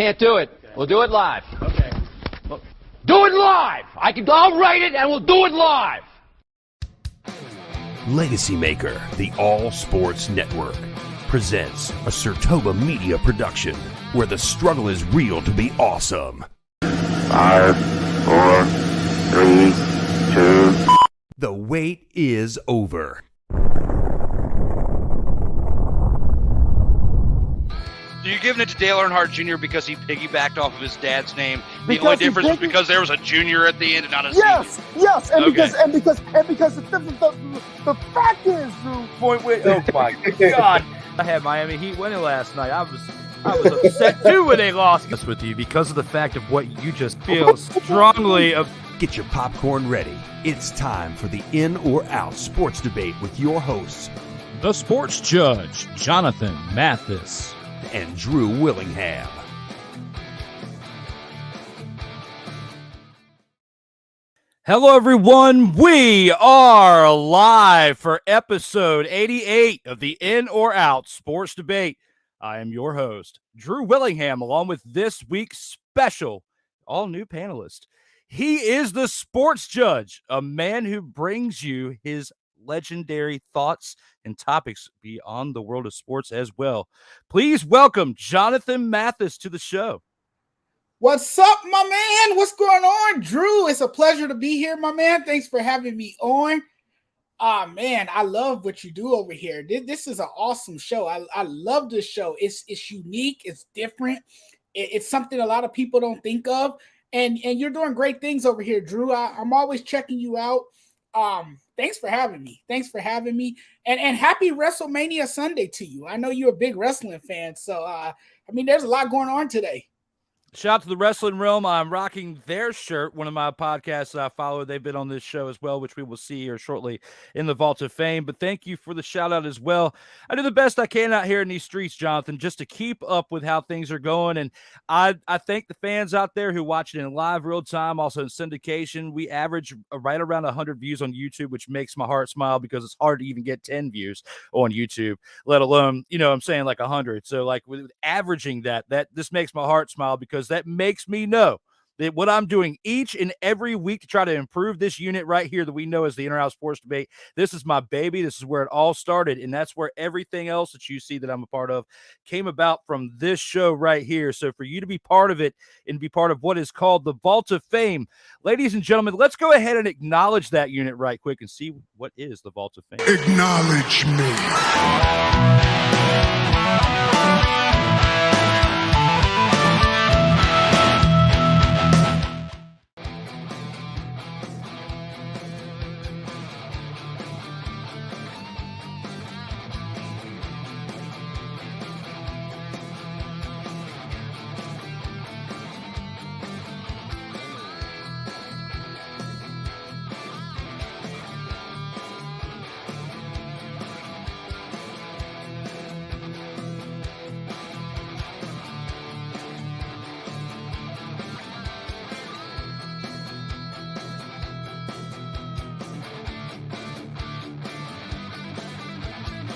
can't do it. Okay. We'll do it live. Okay. Do it live! I'll write it and we'll do it live! LegacyMaker, the all sports network, presents a SIRTOBA media production where the struggle is real to be awesome. 5, 4, 3, 2. The wait is over. You're giving it to Dale Earnhardt Jr. because he piggybacked off of his dad's name. The Because only difference was because there was a junior at the end and not a yes, senior. yes, and Okay. because the fact is, Drew. Point with, oh my God! I had Miami Heat winning last night. I was upset too when they lost. This with you because of the fact of what you just feel strongly of. Get your popcorn ready. It's time for the in or out sports debate with your hosts, the sports judge, Jonathan Mathis, and Drew Willingham. Hello, everyone. We are live for episode 88 of the In or Out Sports Debate. I am your host, Drew Willingham, along with this week's special all-new panelist. He is the sports judge, a man who brings you his legendary thoughts and topics beyond the world of sports as well. Please welcome Jonathan Mathis to the show. What's up, my man? What's going on, Drew? It's a pleasure to be here, my man. Thanks for having me on. Man, I love what you do over here. This is an awesome show. I love this show. It's unique. It's different. It's something a lot of people don't think of. And you're doing great things over here, Drew. I'm always checking you out. Thanks for having me. And happy WrestleMania Sunday to you. I know you're a big wrestling fan. So, there's a lot going on today. Shout out to the Wrestling Realm. I'm rocking their shirt. One of my podcasts that I follow, they've been on this show as well, which we will see here shortly in the Vault of Fame. But thank you for the shout out as well. I do the best I can out here in these streets, Jonathan, just to keep up with how things are going. And I thank the fans out there who watch it in live real time, also in syndication. We average right around 100 views on YouTube, which makes my heart smile because it's hard to even get 10 views on YouTube, let alone, I'm saying like 100. So like with averaging that this makes my heart smile because that makes me know that what I'm doing each and every week to try to improve this unit right here that we know as the In or Out Sports Debate. This is my baby. This is where it all started, and that's where everything else that you see that I'm a part of came about from this show right here. So for you to be part of it and be part of what is called the Vault of Fame, ladies and gentlemen, let's go ahead and acknowledge that unit right quick and see what is the Vault of Fame. Acknowledge me.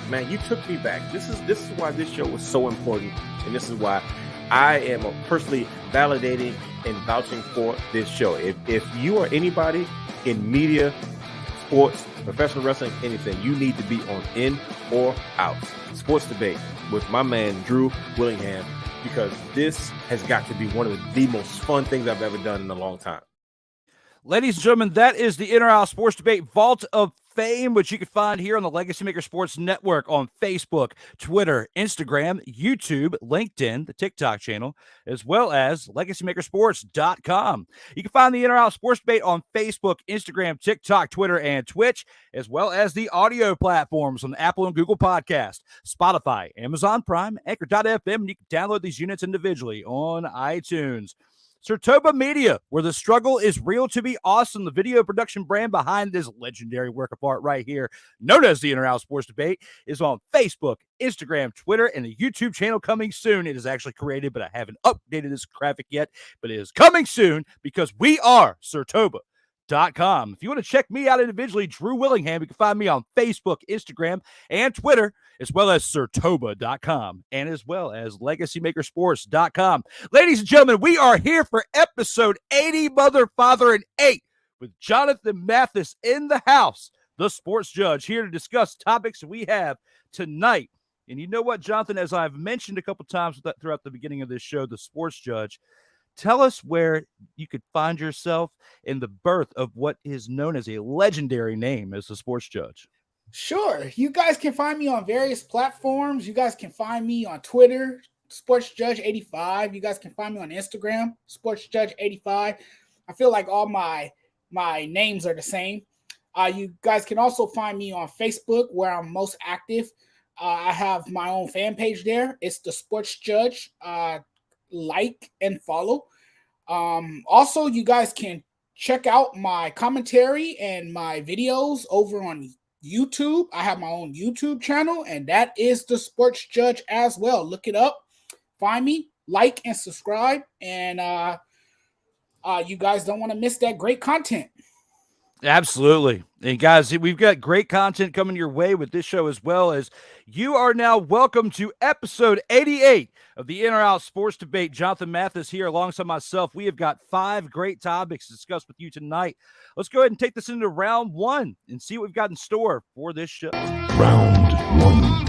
Man, you took me back. This is why this show was so important, and this is why I am personally validating and vouching for this show. If you are anybody in media, sports, professional wrestling, anything, you need to be on In or Out Sports Debate with my man Drew Willingham, because this has got to be one of the most fun things I've ever done in a long time. Ladies and gentlemen, that is the In or Out Sports Debate Vault of Fame, which you can find here on the LegacyMaker Sports Network on Facebook, Twitter, Instagram, YouTube, LinkedIn, the TikTok channel, as well as LegacyMakerSports.com. You can find the In or Out Sports Debate on Facebook, Instagram, TikTok, Twitter, and Twitch, as well as the audio platforms on Apple and Google Podcast, Spotify, Amazon Prime, Anchor.fm, and you can download these units individually on iTunes. SIRTOBA Media, where the struggle is real to be awesome, the video production brand behind this legendary work of art right here, known as the In or Out Sports Debate, is on Facebook, Instagram, Twitter, and the YouTube channel coming soon. It is actually created, but I haven't updated this graphic yet, but it is coming soon because we are SIRTOBA, If you want to check me out individually, Drew Willingham, you can find me on Facebook, Instagram, and Twitter, as well as SIRTOBA.com, and as well as LegacyMakerSports.com. Ladies and gentlemen, we are here for episode 80, Mother, Father, and 8, with Jonathan Mathis in the house, the sports judge, here to discuss topics we have tonight. And you know what, Jonathan, as I've mentioned a couple times throughout the beginning of this show, the sports judge, tell us where you could find yourself in the birth of what is known as a legendary name as the sports judge. Sure. You guys can find me on various platforms. You guys can find me on Twitter, SportsJudge85. You guys can find me on Instagram, SportsJudge85. I feel like all my names are the same. You guys can also find me on Facebook, where I'm most active. I have my own fan page there. It's the Sports Judge. Like and follow. Also, you guys can check out my commentary and my videos over on YouTube. I have my own YouTube channel, and that is the Sports Judge as well. Look it up, find me, like and subscribe, and you guys don't want to miss that great content. Absolutely. And guys, we've got great content coming your way with this show, as well as you are now welcome to episode 88 of the In or Out Sports Debate. Jonathan Mathis here alongside myself. We have got 5 great topics to discuss with you tonight. Let's go ahead and take this into round 1 and see what we've got in store for this show. Round 1.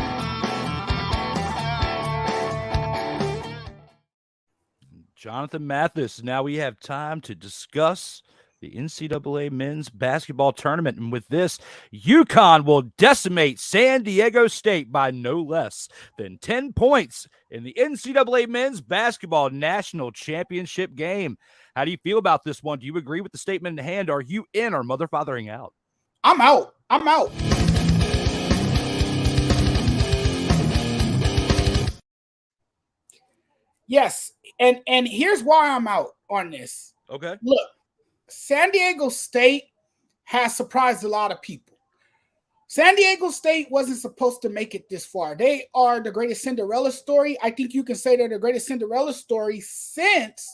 Jonathan Mathis, now we have time to discuss the NCAA men's basketball tournament. And with this, UConn will decimate San Diego State by no less than 10 points in the NCAA men's basketball national championship game. How do you feel about this one? Do you agree with the statement in hand? Are you in or mother fathering out? I'm out. Yes. And here's why I'm out on this. Okay. Look, San Diego State has surprised a lot of people. San Diego State wasn't supposed to make it this far. They are the greatest Cinderella story. I think you can say they're the greatest Cinderella story since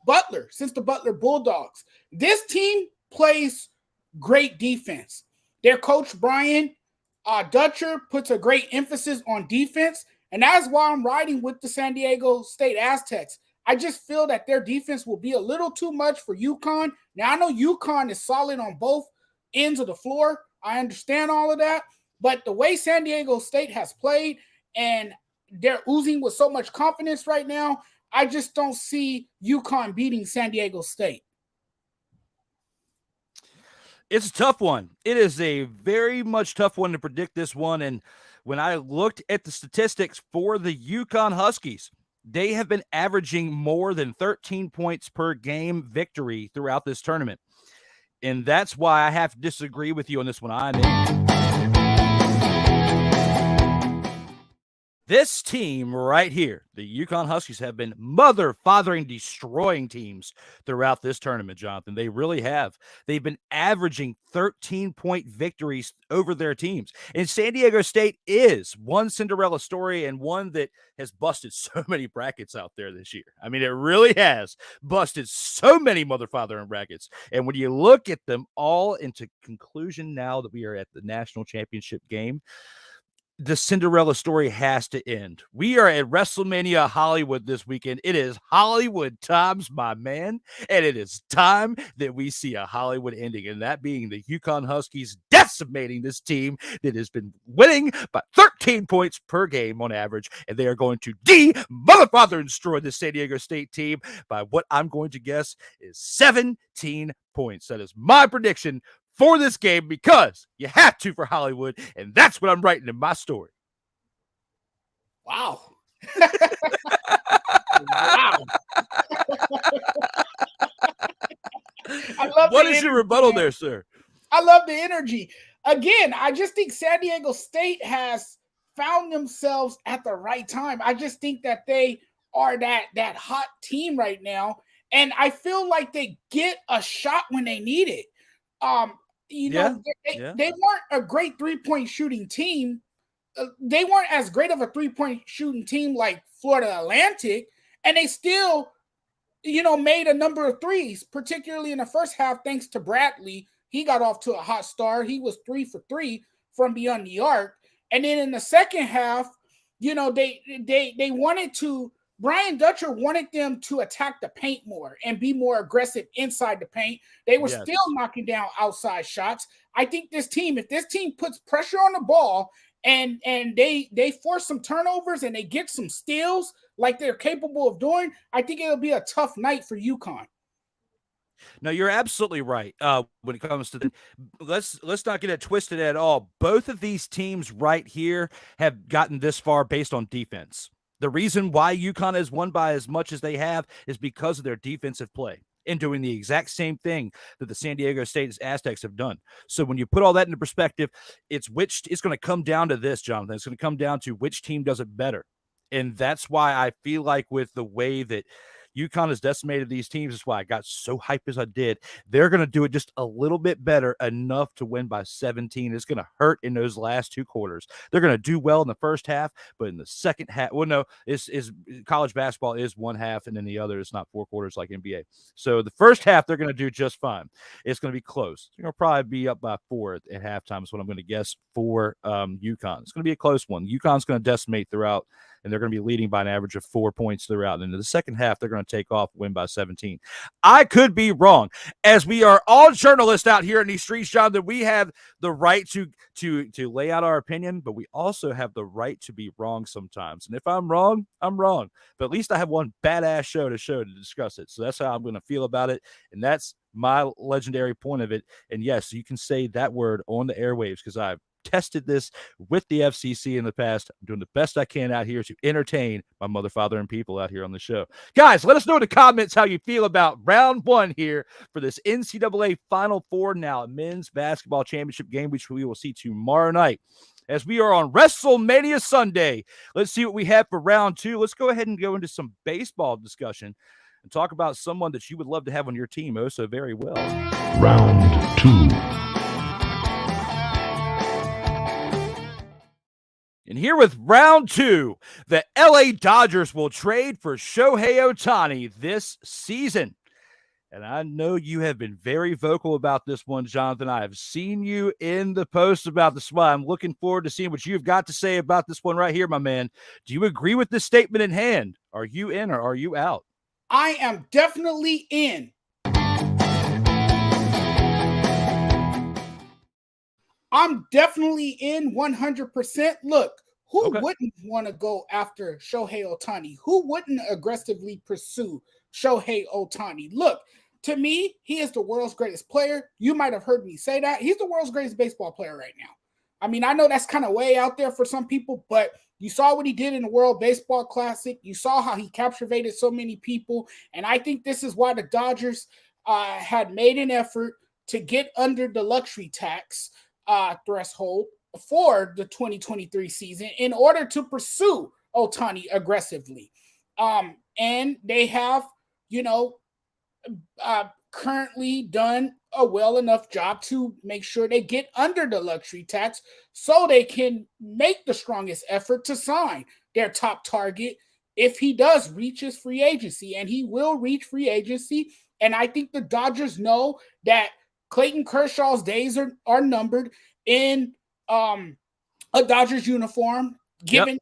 the Butler Bulldogs. This team plays great defense. Their coach, Brian Dutcher, puts a great emphasis on defense, and that's why I'm riding with the San Diego State Aztecs. I just feel that their defense will be a little too much for UConn. Now, I know UConn is solid on both ends of the floor. I understand all of that. But the way San Diego State has played, and they're oozing with so much confidence right now, I just don't see UConn beating San Diego State. It's a tough one. It is a very much tough one to predict this one. And when I looked at the statistics for the UConn Huskies, they have been averaging more than 13 points per game victory throughout this tournament. And that's why I have to disagree with you on this one. I'm in. This team right here, the UConn Huskies, have been mother-fathering, destroying teams throughout this tournament, Jonathan. They really have. They've been averaging 13-point victories over their teams. And San Diego State is one Cinderella story, and one that has busted so many brackets out there this year. I mean, it really has busted so many mother-fathering brackets. And when you look at them all into conclusion now that we are at the national championship game, the Cinderella story has to end. We are at WrestleMania Hollywood this weekend. It is Hollywood times, my man. And it is time that we see a Hollywood ending, and that being the UConn Huskies decimating this team that has been winning by 13 points per game on average. And they are going to motherfather and destroy the San Diego State team by what I'm going to guess is 17 points. That is my prediction for this game, because you have to for Hollywood, and that's what I'm writing in my story. Wow. Wow. What is your rebuttal there, sir? I love the energy. Again, I just think San Diego State has found themselves at the right time. I just think that they are that hot team right now, and I feel like they get a shot when they need it. They weren't a great three-point shooting team. They weren't as great of a three-point shooting team like Florida Atlantic, and they still made a number of threes, particularly in the first half, thanks to Bradley. He got off to a hot start. He was 3 for 3 from beyond the arc. And then in the second half, they wanted to, Brian Dutcher wanted them to attack the paint more and be more aggressive inside the paint. They were still knocking down outside shots. I think if this team puts pressure on the ball and they force some turnovers and they get some steals like they're capable of doing, I think it'll be a tough night for UConn. No, you're absolutely right. When it comes to let's not get it twisted at all. Both of these teams right here have gotten this far based on defense. The reason why UConn has won by as much as they have is because of their defensive play and doing the exact same thing that the San Diego State Aztecs have done. So when you put all that into perspective, it's going to come down to this, Jonathan. It's going to come down to which team does it better. And that's why I feel like with the way that UConn has decimated these teams, is why I got so hyped as I did. They're going to do it just a little bit better, enough to win by 17. It's going to hurt in those last 2 quarters. They're going to do well in the first half, but in the second half, well, no, is college basketball is 1 half, and then the other is not 4 quarters like NBA. So the first half, they're going to do just fine. It's going to be close. They're going to probably be up by 4 at halftime is what I'm going to guess for UConn. It's going to be a close one. UConn's going to decimate throughout, and they're going to be leading by an average of 4 points throughout. And in the second half, they're going to take off, win by 17. I could be wrong. As we are all journalists out here in these streets, John, that we have the right to lay out our opinion, but we also have the right to be wrong sometimes. And if I'm wrong, I'm wrong. But at least I have one badass show to discuss it. So that's how I'm going to feel about it. And that's my legendary point of it. And yes, you can say that word on the airwaves because I've tested this with the FCC in the past. I'm doing the best I can out here to entertain my mother, father, and people out here on the show. Guys, let us know in the comments how you feel about round 1 here for this NCAA Final Four now, men's basketball championship game, which we will see tomorrow night as we are on WrestleMania Sunday. Let's see what we have for round 2. Let's go ahead and go into some baseball discussion and talk about someone that you would love to have on your team oh so very well. Round 2. And here with round 2, the LA Dodgers will trade for Shohei Ohtani this season. And I know you have been very vocal about this one, Jonathan. I have seen you in the post about this one. I'm looking forward to seeing what you've got to say about this one right here, my man. Do you agree with this statement in hand? Are you in or are you out? I am definitely in. I'm definitely in 100%. Look, who wouldn't want to go after Shohei Ohtani? Who wouldn't aggressively pursue Shohei Ohtani? Look, to me, he is the world's greatest player. You might have heard me say that. He's the world's greatest baseball player right now. I mean, I know that's kind of way out there for some people, but you saw what he did in the World Baseball Classic. You saw how he captivated so many people. And I think this is why the Dodgers had made an effort to get under the luxury tax threshold for the 2023 season in order to pursue Ohtani aggressively. And they have, currently done a well enough job to make sure they get under the luxury tax so they can make the strongest effort to sign their top target if he does reach his free agency, and he will reach free agency. And I think the Dodgers know that Clayton Kershaw's days are numbered in a Dodgers uniform, given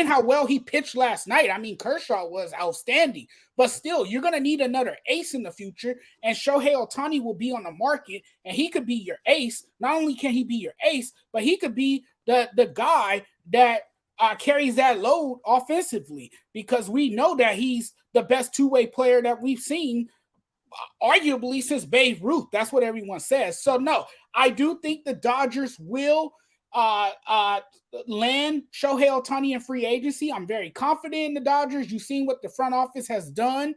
how well he pitched last night. I mean, Kershaw was outstanding, but still, you're going to need another ace in the future, and Shohei Ohtani will be on the market, and he could be your ace. Not only can he be your ace, but he could be the guy that carries that load offensively, because we know that he's the best two-way player that we've seen arguably since Babe Ruth. That's what everyone says. So no, I do think the Dodgers will land Shohei Ohtani in free agency. I'm very confident in the Dodgers. You've seen what the front office has done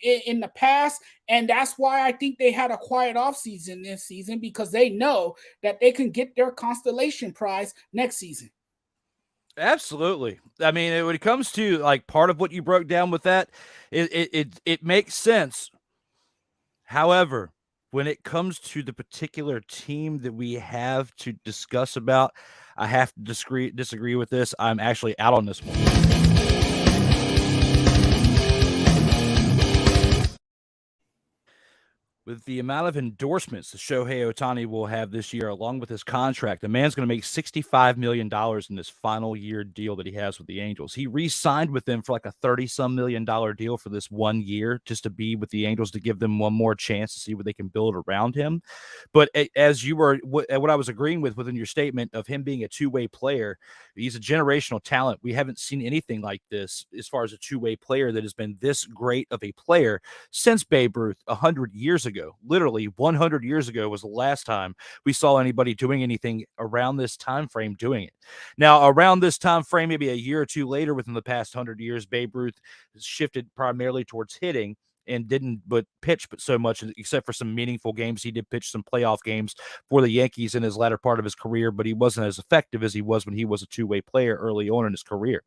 in the past, and that's why I think they had a quiet offseason this season, because they know that they can get their constellation prize next season. Absolutely. I mean, when it comes to like part of what you broke down with that, it makes sense. However, when it comes to the particular team that we have to discuss about, I have to disagree with this. I'm actually out on this one. With the amount of endorsements that Shohei Ohtani will have this year, along with his contract, the man's going to make $65 million in this final year deal that he has with the Angels. He re-signed with them for like a $30-some million deal for this 1 year just to be with the Angels, to give them one more chance to see what they can build around him. But as you were, what I was agreeing with within your statement of him being a two-way player, he's a generational talent. We haven't seen anything like this as far as a two-way player that has been this great of a player since Babe Ruth 100 years ago. Literally 100 years ago was the last time we saw anybody doing anything around this time frame doing it. Now, around this time frame, maybe a year or two later, within the past 100 years, Babe Ruth shifted primarily towards hitting and didn't pitch so much, except for some meaningful games. He did pitch some playoff games for the Yankees in his latter part of his career, but he wasn't as effective as he was when he was a two-way player early on in his career.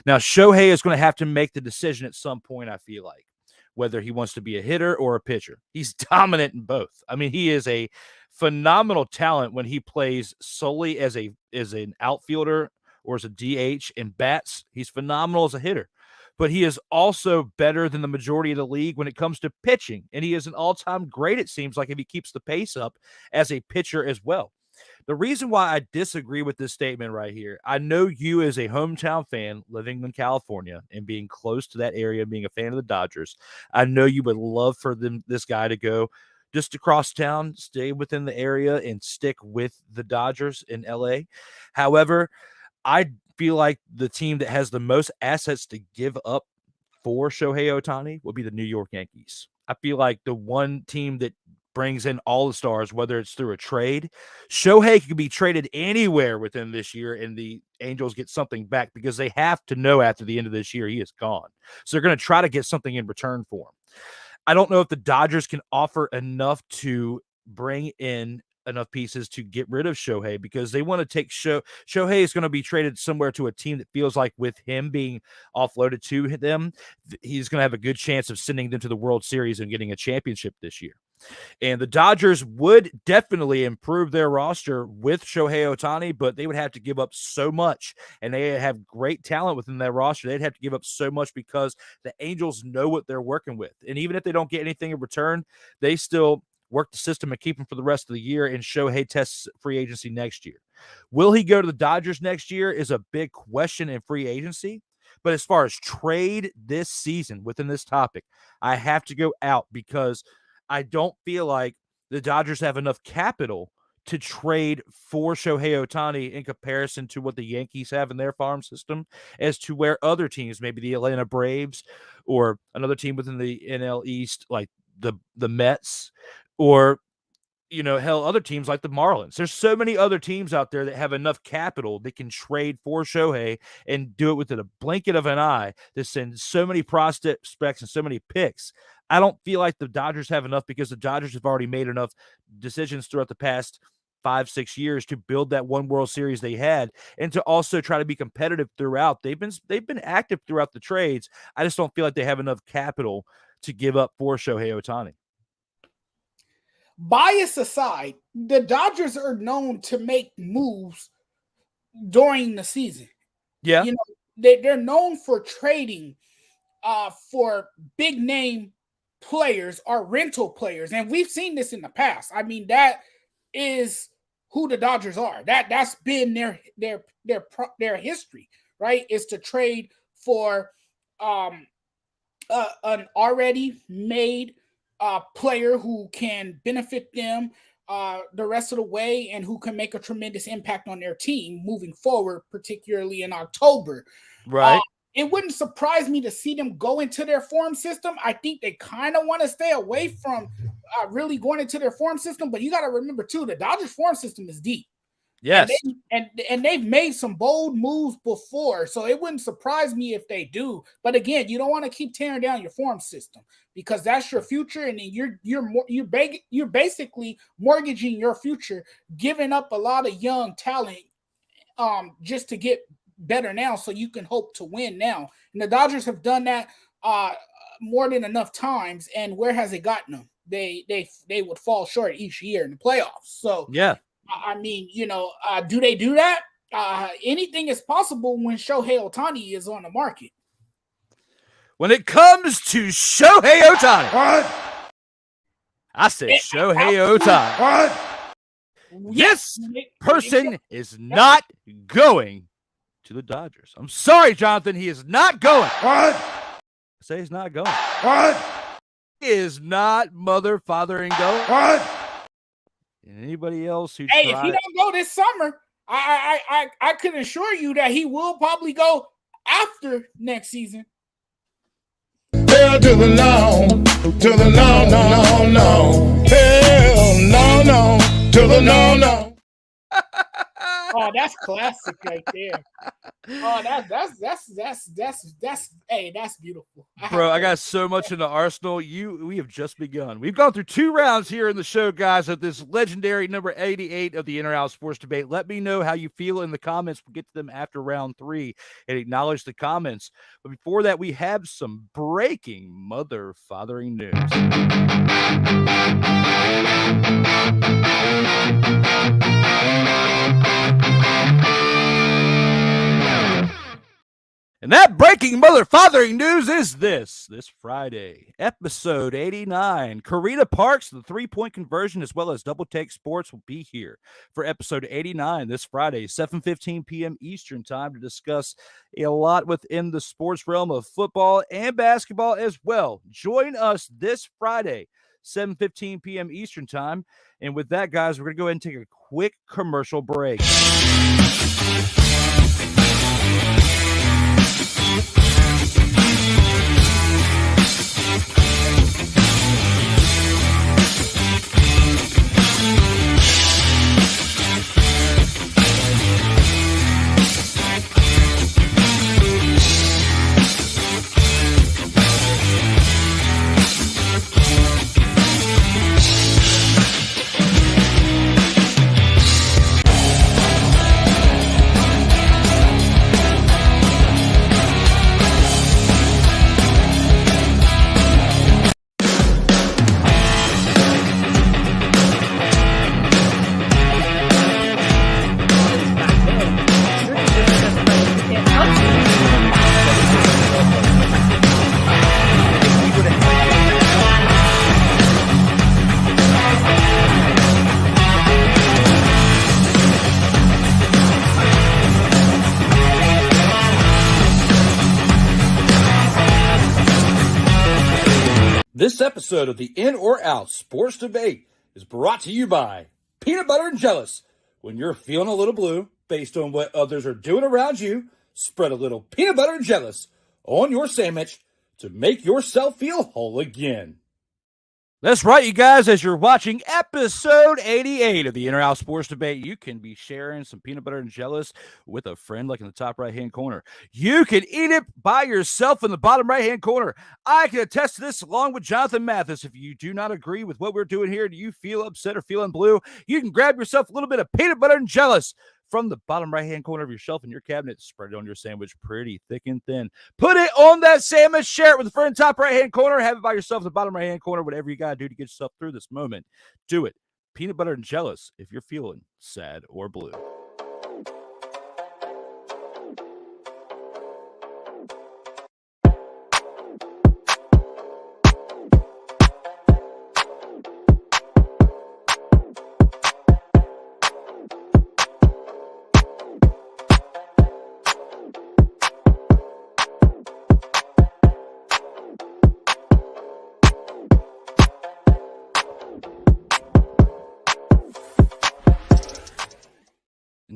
Now, Shohei is going to have to make the decision at some point, I feel like, whether he wants to be a hitter or a pitcher. He's dominant in both. I mean, he is a phenomenal talent when he plays solely as an outfielder or as a DH and bats. He's phenomenal as a hitter. But he is also better than the majority of the league when it comes to pitching. And he is an all-time great, it seems like, if he keeps the pace up as a pitcher as well. The reason why I disagree with this statement right here, I know you as a hometown fan living in California and being close to that area, being a fan of the Dodgers, I know you would love for this guy to go just across town, stay within the area, and stick with the Dodgers in LA. However, I feel like the team that has the most assets to give up for Shohei Ohtani will be the New York Yankees. I feel like the one team that brings in all the stars, whether it's through a trade. Shohei could be traded anywhere within this year, and the Angels get something back because they have to know after the end of this year he is gone. So they're going to try to get something in return for him. I don't know if the Dodgers can offer enough to bring in enough pieces to get rid of Shohei, because they want to take Shohei is going to be traded somewhere to a team that feels like with him being offloaded to them, he's going to have a good chance of sending them to the World Series and getting a championship this year. And the Dodgers would definitely improve their roster with Shohei Ohtani, but they would have to give up so much, and they have great talent within their roster. They'd have to give up so much because the Angels know what they're working with. And even if they don't get anything in return, they still work the system and keep him for the rest of the year, and Shohei tests free agency next year. Will he go to the Dodgers next year is a big question in free agency. But as far as trade this season within this topic, I have to go out because I don't feel like the Dodgers have enough capital to trade for Shohei Ohtani in comparison to what the Yankees have in their farm system, as to where other teams, maybe the Atlanta Braves or another team within the NL East, like the Mets, or, hell, other teams like the Marlins. There's so many other teams out there that have enough capital that can trade for Shohei and do it within a blinket of an eye to send so many prospects and so many picks. I don't feel like the Dodgers have enough, because the Dodgers have already made enough decisions throughout the past 5-6 years to build that one World Series they had, and to also try to be competitive throughout. They've been active throughout the trades. I just don't feel like they have enough capital to give up for Shohei Ohtani. Bias aside, the Dodgers are known to make moves during the season. Yeah. They're known for trading for big name players or rental players, and we've seen this in the past. I mean, that is who the Dodgers are. That's been their history, right? Is to trade for an already made player who can benefit them the rest of the way, and who can make a tremendous impact on their team moving forward, particularly in October. Right. It wouldn't surprise me to see them go into their farm system. I think they kind of want to stay away from really going into their farm system, but you got to remember too, the Dodgers farm system is deep. Yes. And they've made some bold moves before, so it wouldn't surprise me if they do. But again, you don't want to keep tearing down your farm system, because that's your future, and then you're basically mortgaging your future, giving up a lot of young talent just to get better now, so you can hope to win now. And the Dodgers have done that more than enough times, and where has it gotten them? They would fall short each year in the playoffs. So yeah, I mean, do they do that? Anything is possible when Shohei Ohtani is on the market. When it comes to Shohei Ohtani, I said Shohei Ohtani. What? This person is not going to the Dodgers. I'm sorry, Jonathan. He is not going. What? I say he's not going. What? He is not mother, father, and going. What? And anybody else who Hey, if he don't go this summer, I can assure you that he will probably go after next season. Hell to the no, to the no, no, no, no. Hell no, no, to the no, no. Oh, that's classic right there. Oh, that's beautiful. Bro, I got so much in the arsenal. We have just begun. We've gone through 2 rounds here in the show, guys, of this legendary number 88 of the Inner-Out Sports Debate. Let me know how you feel in the comments. We'll get to them after round 3 and acknowledge the comments. But before that, we have some breaking mother-fathering news. And that breaking mother-fathering news is this Friday, episode 89. Karina Parks, the 3-point conversion, as well as Double Take Sports will be here for episode 89 this Friday, 7:15 p.m. Eastern time, to discuss a lot within the sports realm of football and basketball as well. Join us this Friday, 7:15 p.m. Eastern time. And with that, guys, we're going to go ahead and take a quick commercial break. This episode of the In or Out Sports Debate is brought to you by Peanut Butter and Jealous. When you're feeling a little blue based on what others are doing around you, spread a little peanut butter and jealous on your sandwich to make yourself feel whole again. That's right, you guys. As you're watching episode 88 of the Inner Out Sports Debate, you can be sharing some peanut butter and jealous with a friend, like in the top right-hand corner. You can eat it by yourself in the bottom right-hand corner. I can attest to this along with Jonathan Mathis. If you do not agree with what we're doing here, do you feel upset or feeling blue, you can grab yourself a little bit of peanut butter and jealous from the bottom right-hand corner of your shelf in your cabinet. Spread it on your sandwich pretty thick and thin. Put it on that sandwich. Share it with a friend, top right-hand corner. Have it by yourself in the bottom right-hand corner. Whatever you got to do to get yourself through this moment, do it. Peanut butter and jealous if you're feeling sad or blue.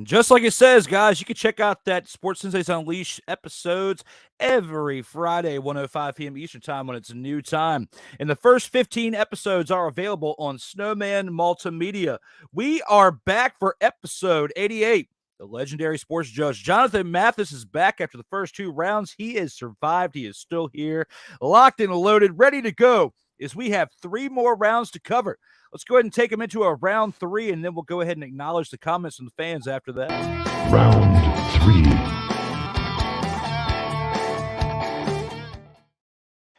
Just like it says, guys, you can check out that Sports Sensates Unleashed episodes every Friday, 1:05 p.m. Eastern time when it's a new time. And the first 15 episodes are available on Snowman Multimedia. We are back for episode 88. The legendary sports judge Jonathan Mathis is back after the first 2 rounds. He has survived. He is still here, locked and loaded, ready to go, as we have 3 more rounds to cover. Let's go ahead and take them into a round 3, and then we'll go ahead and acknowledge the comments from the fans after that. Round 3.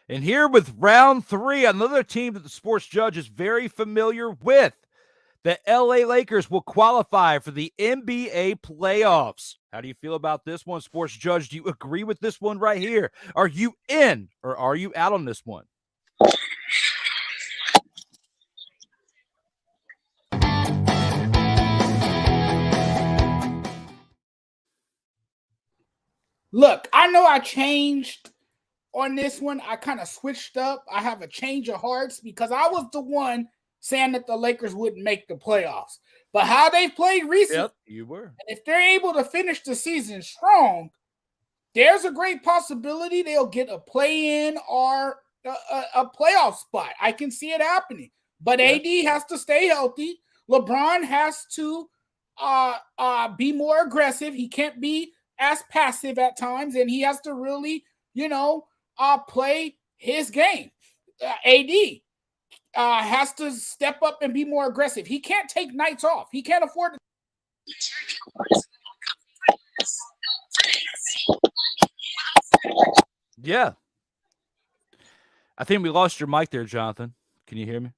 And here with round 3, another team that the sports judge is very familiar with. The LA Lakers will qualify for the NBA playoffs. How do you feel about this one, sports judge? Do you agree with this one right here? Are you in or are you out on this one? Look, I know I changed on this one. I kind of switched up. I have a change of hearts because I was the one saying that the Lakers wouldn't make the playoffs. But how they've played recently, Yep, you were. And if they're able to finish the season strong, there's a great possibility they'll get a play-in or a playoff spot. I can see it happening. But AD has to stay healthy. LeBron has to be more aggressive. He can't be as passive at times, and he has to really, play his game. AD has to step up and be more aggressive. He can't take nights off. He can't afford to. Yeah. I think we lost your mic there, Jonathan. Can you hear me?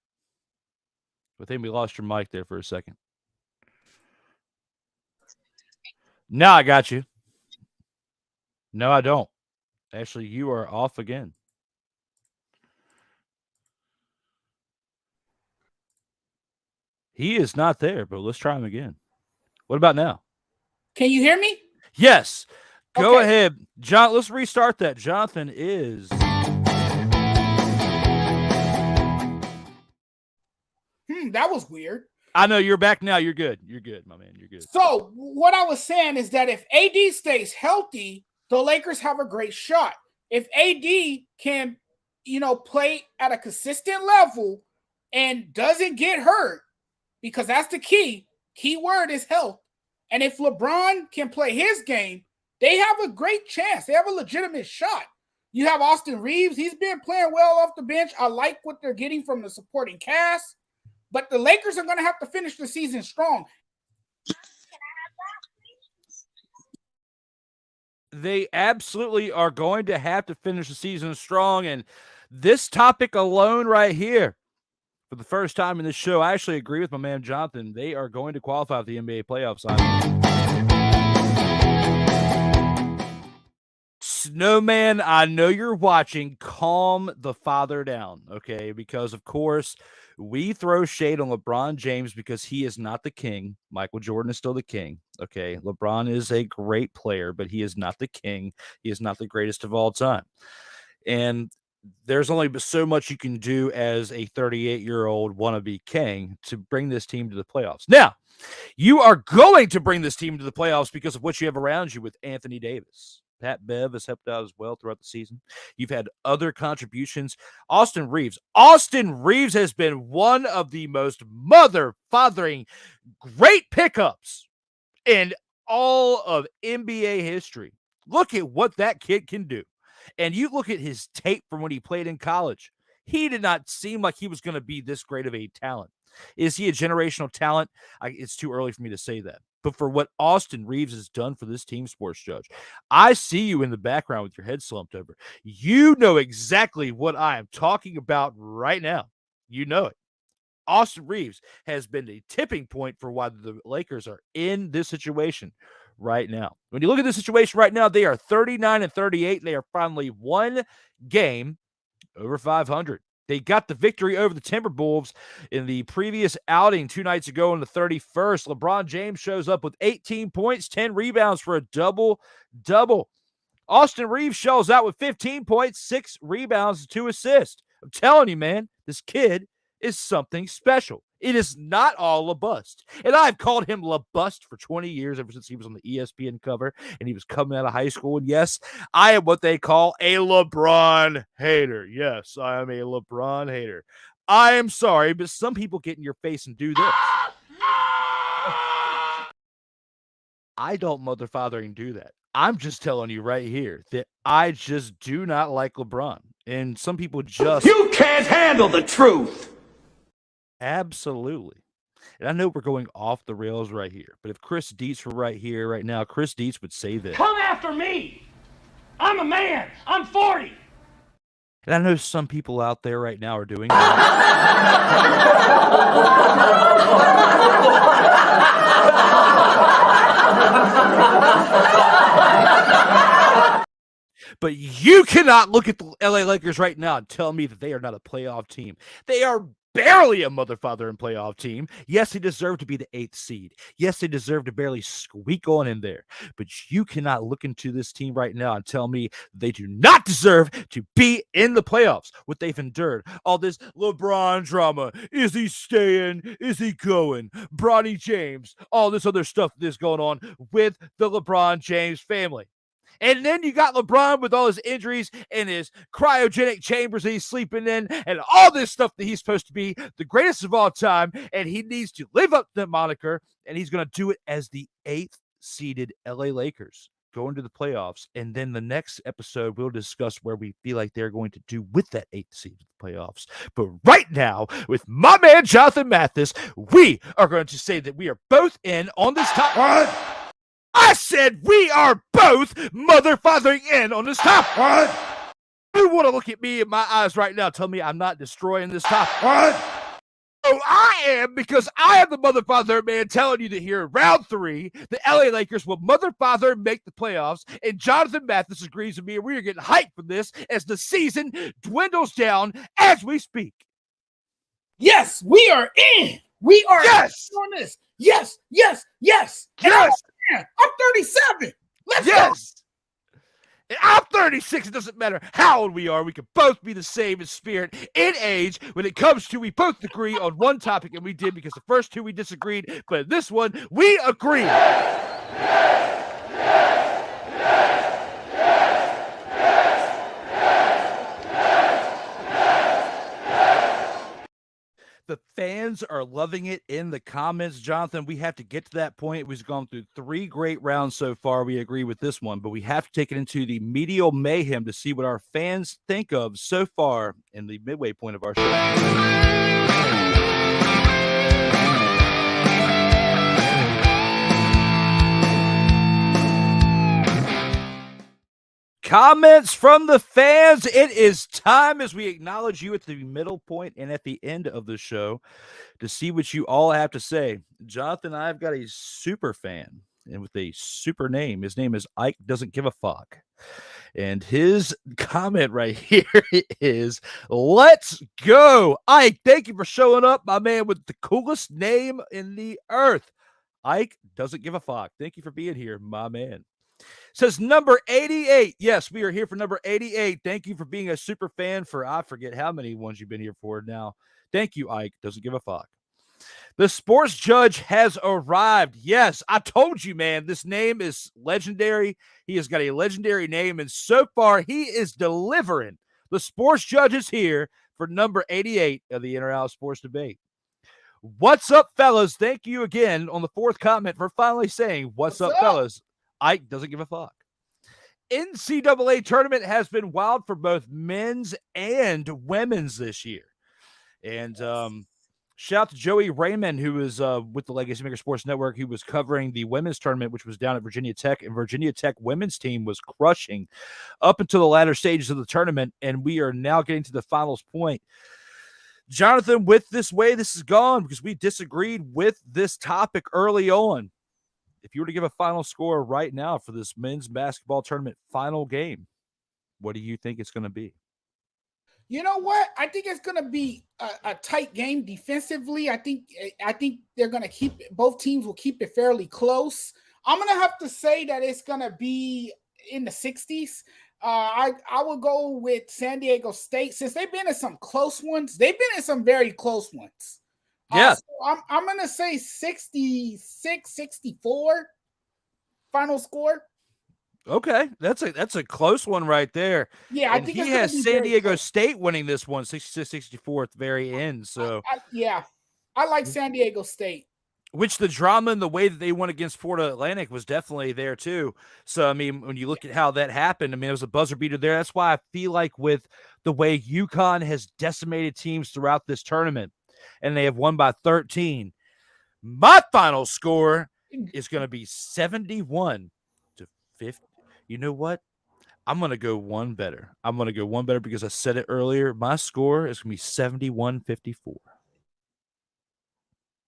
I think we lost your mic there for a second. Now I got you. No, I don't. Actually, you are off again. He is not there, but let's try him again. What about now? Can you hear me? Yes. Go ahead. John, let's restart that. Jonathan is... that was weird. I know. You're back now. You're good. You're good, my man. You're good. So what I was saying is that if AD stays healthy, the Lakers have a great shot. If AD can, play at a consistent level and doesn't get hurt, because that's the key word is health. And if LeBron can play his game, they have a great chance. They have a legitimate shot. You have Austin Reeves. He's been playing well off the bench. I like what they're getting from the supporting cast. But the Lakers are going to have to finish the season strong. They absolutely are going to have to finish the season strong. And this topic alone right here, for the first time in this show, I actually agree with my man Jonathan. They are going to qualify for the NBA playoffs. Snowman, I know you're watching. Calm the father down, okay? Because, of course, we throw shade on LeBron James because he is not the king. Michael Jordan is still the king, okay? LeBron is a great player, but he is not the king. He is not the greatest of all time. And there's only so much you can do as a 38-year-old wannabe king to bring this team to the playoffs. Now, you are going to bring this team to the playoffs because of what you have around you with Anthony Davis. Pat Bev has helped out as well throughout the season. You've had other contributions. Austin Reeves has been one of the most mother-fathering great pickups in all of NBA history. Look at what that kid can do. And you look at his tape from when he played in college. He did not seem like he was going to be this great of a talent. Is he a generational talent? It's too early for me to say that. But for what Austin Reeves has done for this team, Sports Judge, I see you in the background with your head slumped over. You know exactly what I am talking about right now. You know it. Austin Reeves has been a tipping point for why the Lakers are in this situation right now. When you look at this situation right now, they are 39-38. They are finally one game over 500. They got the victory over the Timberwolves in the previous outing 2 nights ago on the 31st. LeBron James shows up with 18 points, 10 rebounds for a double-double. Austin Reeves shows out with 15 points, 6 rebounds, 2 assists. I'm telling you, man, this kid is something special. It is not all a bust. And I've called him LaBust for 20 years, ever since he was on the ESPN cover and he was coming out of high school. And yes, I am what they call a LeBron hater. Yes, I am a LeBron hater. I am sorry, but some people get in your face and do this. I don't motherfathering do that. I'm just telling you right here that I just do not like LeBron. And some people just... You can't handle the truth! Absolutely. And I know we're going off the rails right here, but if Chris Dietz were right here right now, Chris Dietz would say this. Come after me! I'm a man! I'm 40! And I know some people out there right now are doing that. But you cannot look at the LA Lakers right now and tell me that they are not a playoff team. They are barely a mother, father, and playoff team. Yes, they deserve to be the 8th seed. Yes, they deserve to barely squeak on in there. But you cannot look into this team right now and tell me they do not deserve to be in the playoffs. What they've endured, all this LeBron drama. Is he staying? Is he going? Bronny James, all this other stuff that's going on with the LeBron James family. And then you got LeBron with all his injuries and his cryogenic chambers that he's sleeping in and all this stuff that he's supposed to be the greatest of all time. And he needs to live up to that moniker. And he's going to do it as the 8th seeded LA Lakers going to the playoffs. And then the next episode, we'll discuss where we feel like they're going to do with that 8th seed of the playoffs. But right now, with my man, Jonathan Mathis, we are going to say that we are both in on this top. What? I said we are both mother-fathering in on this topic. What? You want to look at me in my eyes right now, tell me I'm not destroying this topic. What? Oh, I am, because I am the mother-father man telling you that here in round 3, the LA Lakers will mother-father make the playoffs, and Jonathan Mathis agrees with me, and we are getting hyped for this as the season dwindles down as we speak. Yes, we are in. We are on this. Yes. And I'm 37. Let's go. And I'm 36. It doesn't matter how old we are. We can both be the same in spirit, in age. When it comes to, we both agree on one topic, and we did because the first 2 we disagreed. But this one, we agree. The fans are loving it in the comments. Jonathan, we have to get to that point. We've gone through 3 great rounds so far. We agree with this one, but we have to take it into the medial mayhem to see what our fans think of so far in the midway point of our show. Comments from the fans. It is time, as we acknowledge you at the middle point and at the end of the show, to see what you all have to say. Jonathan, I've got a super fan and with a super name. His name is Ike Doesn't Give a Fuck. And his comment right here is, let's go. Ike, thank you for showing up, my man, with the coolest name in the earth. Ike Doesn't Give a Fuck. Thank you for being here, my man. Says number 88. Yes, we are here for number 88. Thank you for being a super fan for, I forget how many ones you've been here for now. Thank you, Ike. Doesn't give a fuck. The sports judge has arrived. Yes, I told you, man, this name is legendary. He has got a legendary name, and so far he is delivering. The sports judge is here for number 88 of the Inter Out Sports Debate. What's up, fellas? Thank you again on the 4th comment for finally saying, what's up, fellas? Ike doesn't give a fuck. NCAA tournament has been wild for both men's and women's this year. And shout out to Joey Raymond, who is with the LegacyMaker Sports Network, who was covering the women's tournament, which was down at Virginia Tech. And Virginia Tech women's team was crushing up until the latter stages of the tournament. And we are now getting to the finals point. Jonathan, with this way this is gone, because we disagreed with this topic early on. If you were to give a final score right now for this men's basketball tournament final game, what do you think it's going to be? You know what? I think it's going to be a tight game defensively. I think they're going to keep it. Both teams will keep it fairly close. I'm going to have to say that it's going to be in the 60s. I will go with San Diego State, since they've been in some close ones. They've been in some very close ones. Yeah. So I'm going to say 66-64 final score. Okay, that's a close one right there. Yeah, I think he has San Diego State winning this one 66-64 at the very end. So I like San Diego State. Which the drama and the way that they won against Florida Atlantic was definitely there too. So I mean, when you look at how that happened, I mean, it was a buzzer beater there. That's why I feel like with the way UConn has decimated teams throughout this tournament, and they have won by 13. My final score is going to be 71-50. You know what? I'm going to go one better. Because I said it earlier. My score is going to be 71-54.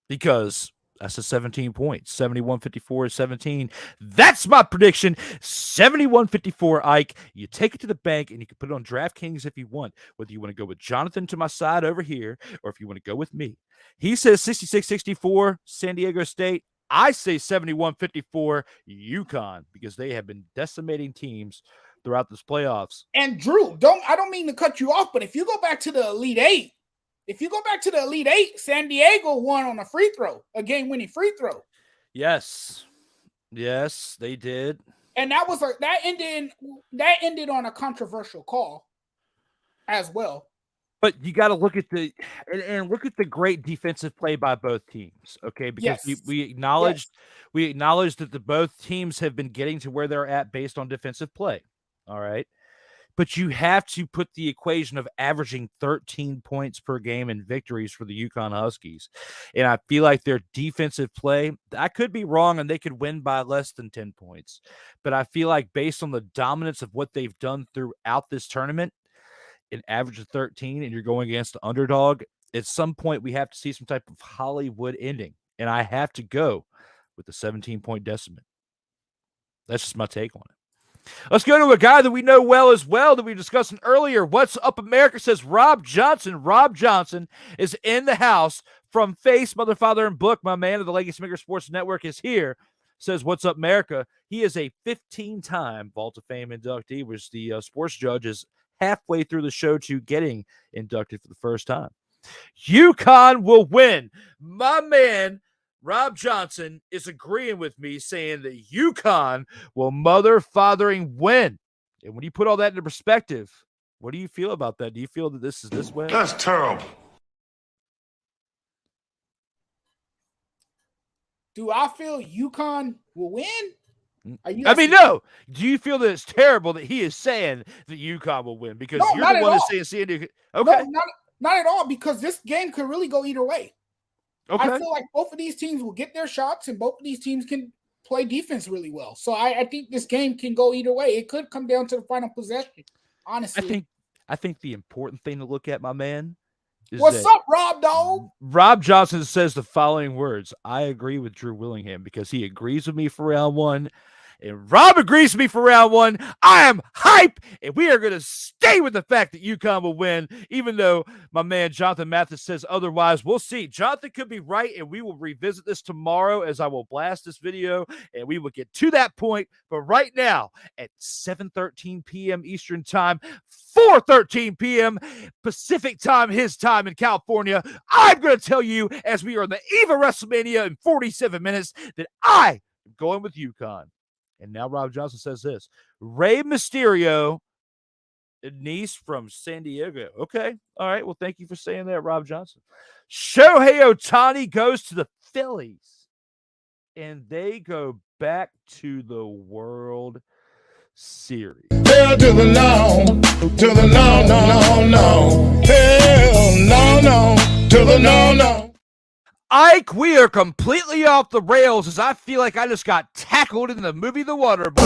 Because That's a 17 points. 71-54-17. That's my prediction. 71-54, Ike. You take it to the bank, and you can put it on DraftKings if you want, whether you want to go with Jonathan to my side over here or if you want to go with me. He says 66-64, San Diego State. I say 71-54, UConn, because they have been decimating teams throughout this playoffs. And Drew, I don't mean to cut you off, but if you go back to the Elite Eight, San Diego won on a game-winning free throw. Yes, they did. And that ended on a controversial call as well. But you got to look at the great defensive play by both teams, okay? Because we acknowledged that both teams have been getting to where they're at based on defensive play. All right. But you have to put the equation of averaging 13 points per game in victories for the UConn Huskies. And I feel like their defensive play, I could be wrong, and they could win by less than 10 points. But I feel like based on the dominance of what they've done throughout this tournament, an average of 13, and you're going against the underdog, at some point we have to see some type of Hollywood ending. And I have to go with the 17-point decimate. That's just my take on it. Let's go to a guy that we know well as well that we discussed earlier. What's Up America says Rob Johnson. Rob Johnson is in the house from Face, Mother, Father, and Book. My man of the LegacyMaker Sports Network is here. Says, what's up, America? He is a 15-time Vault of Fame inductee, which the sports judge is halfway through the show to getting inducted for the first time. UConn will win. My man, Rob Johnson, is agreeing with me, saying that UConn will mother-fathering win. And when you put all that into perspective, what do you feel about that? Do you feel that this is this way? That's terrible. Do I feel UConn will win? No. Do you feel that it's terrible that he is saying that UConn will win? Because you're the one that's saying San Diego. Okay. No, not at all, because this game could really go either way. Okay. I feel like both of these teams will get their shots, and both of these teams can play defense really well. So I think this game can go either way. It could come down to the final possession, honestly. I think the important thing to look at, my man, is what's up, Rob, dog? Rob Johnson says the following words. I agree with Drew Willingham because he agrees with me for round one. And Rob agrees with me for round one. I am hype, and we are going to stay with the fact that UConn will win, even though my man Jonathan Mathis says otherwise. We'll see. Jonathan could be right, and we will revisit this tomorrow as I will blast this video, and we will get to that point. But right now, at 7:13 p.m. Eastern Time, 4:13 p.m. Pacific Time, his time in California, I'm going to tell you, as we are on the eve of WrestleMania in 47 minutes, that I am going with UConn. And now Rob Johnson says this. Rey Mysterio, a niece from San Diego. Okay. All right. Well, thank you for saying that, Rob Johnson. Shohei Ohtani goes to the Phillies. And they go back to the World Series. Hell to the no. To the no, no, no, no. Hell no, to the no. Ike, we are completely off the rails as I feel like I just got tackled in the movie The Waterboy.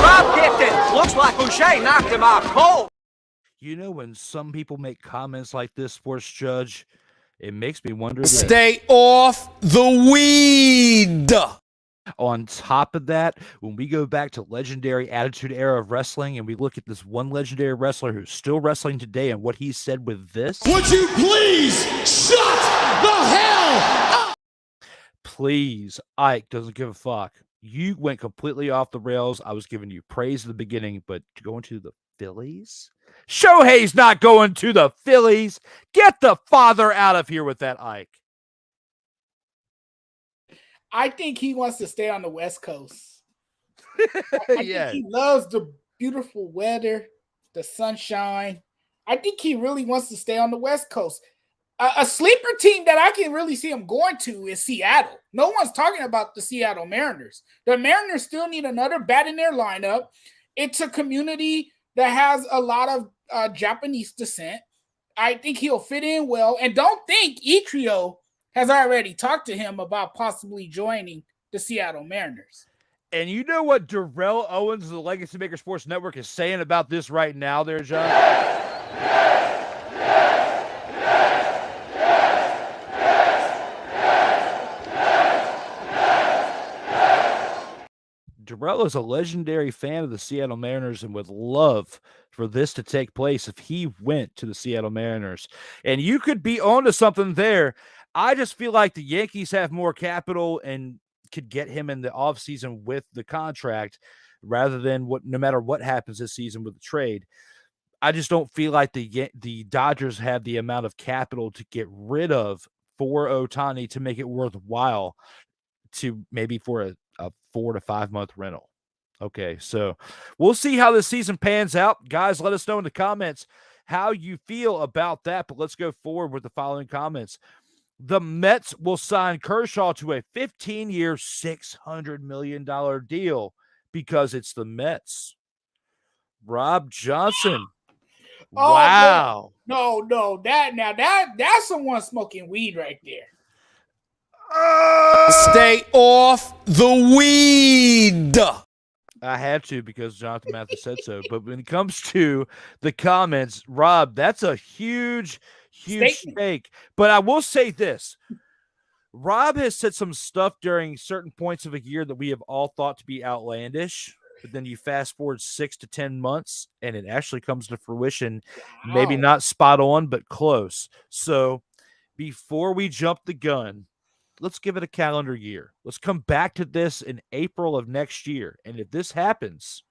Rob kicked it. Looks like Boucher knocked him out cold. You know, when some people make comments like this, sports judge, it makes me wonder. Stay off the weed. On top of that, when we go back to legendary Attitude Era of wrestling and we look at this one legendary wrestler who's still wrestling today and what he said with this. Would you please shut the hell up? Please, Ike doesn't give a fuck. You went completely off the rails. I was giving you praise at the beginning, but going to the Phillies? Shohei's not going to the Phillies. Get the father out of here with that, Ike. I think he wants to stay on the West Coast. I think he loves the beautiful weather, the sunshine. I think he really wants to stay on the West Coast. A sleeper team that I can really see him going to is Seattle. No one's talking about the Seattle Mariners. The Mariners still need another bat in their lineup. It's a community that has a lot of Japanese descent. I think he'll fit in well. And don't think Itrio has already talked to him about possibly joining the Seattle Mariners. And you know what Darrell Owens of the Legacy Maker Sports Network is saying about this right now there, John? Darrell is a legendary fan of the Seattle Mariners and would love for this to take place if he went to the Seattle Mariners. And you could be onto something there. I just feel like the Yankees have more capital and could get him in the offseason with the contract rather than no matter what happens this season with the trade. I just don't feel like the Dodgers have the amount of capital to get rid of for Ohtani to make it worthwhile to maybe for a 4 to 5 month rental. Okay, so we'll see how this season pans out. Guys, let us know in the comments how you feel about that. But let's go forward with the following comments. The Mets will sign Kershaw to a 15-year, $600 million deal because it's the Mets. Rob Johnson. Oh, wow. No. That's someone smoking weed right there. Stay off the weed. I had to because Jonathan Mathis said so. But when it comes to the comments, Rob, that's a huge stake. But I will say this. Rob has said some stuff during certain points of a year that we have all thought to be outlandish. But then you fast forward 6 to 10 months, and it actually comes to fruition. Wow. Maybe not spot on, but close. So before we jump the gun, let's give it a calendar year. Let's come back to this in April of next year. And if this happens,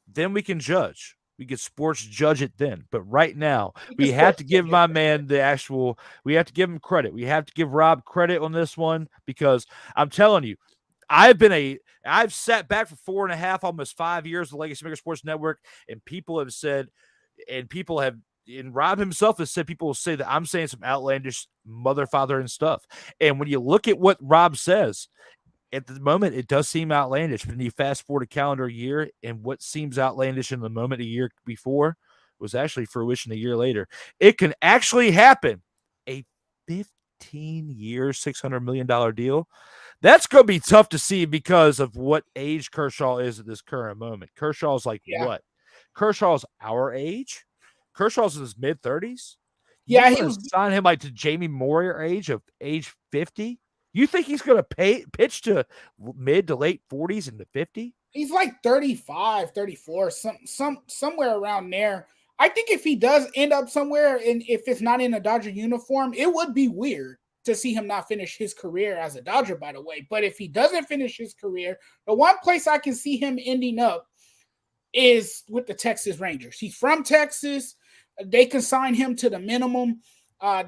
then we can judge. We can sports judge it then. But right now, we have to give my man we have to give him credit. We have to give Rob credit on this one because I'm telling you, I've sat back for 4.5, almost 5 years of the Legacy Maker Sports Network, and people have said, and Rob himself has said, people will say that I'm saying some outlandish motherfather and stuff. And when you look at what Rob says, at the moment, it does seem outlandish. But then you fast forward a calendar year, and what seems outlandish in the moment a year before was actually fruition a year later. It can actually happen. A 15-year, $600 million deal. That's going to be tough to see because of what age Kershaw is at this current moment. Kershaw's like what? Kershaw's our age? Kershaw's in his mid-30s? Yeah, he was sign him like to Jamie Moyer age 50? You think he's going to pitch to mid to late 40s into 50? He's like 35, 34, somewhere around there. I think if he does end up somewhere, and if it's not in a Dodger uniform, it would be weird to see him not finish his career as a Dodger, by the way. But if he doesn't finish his career, the one place I can see him ending up is with the Texas Rangers. He's from Texas. They can sign him to the minimum.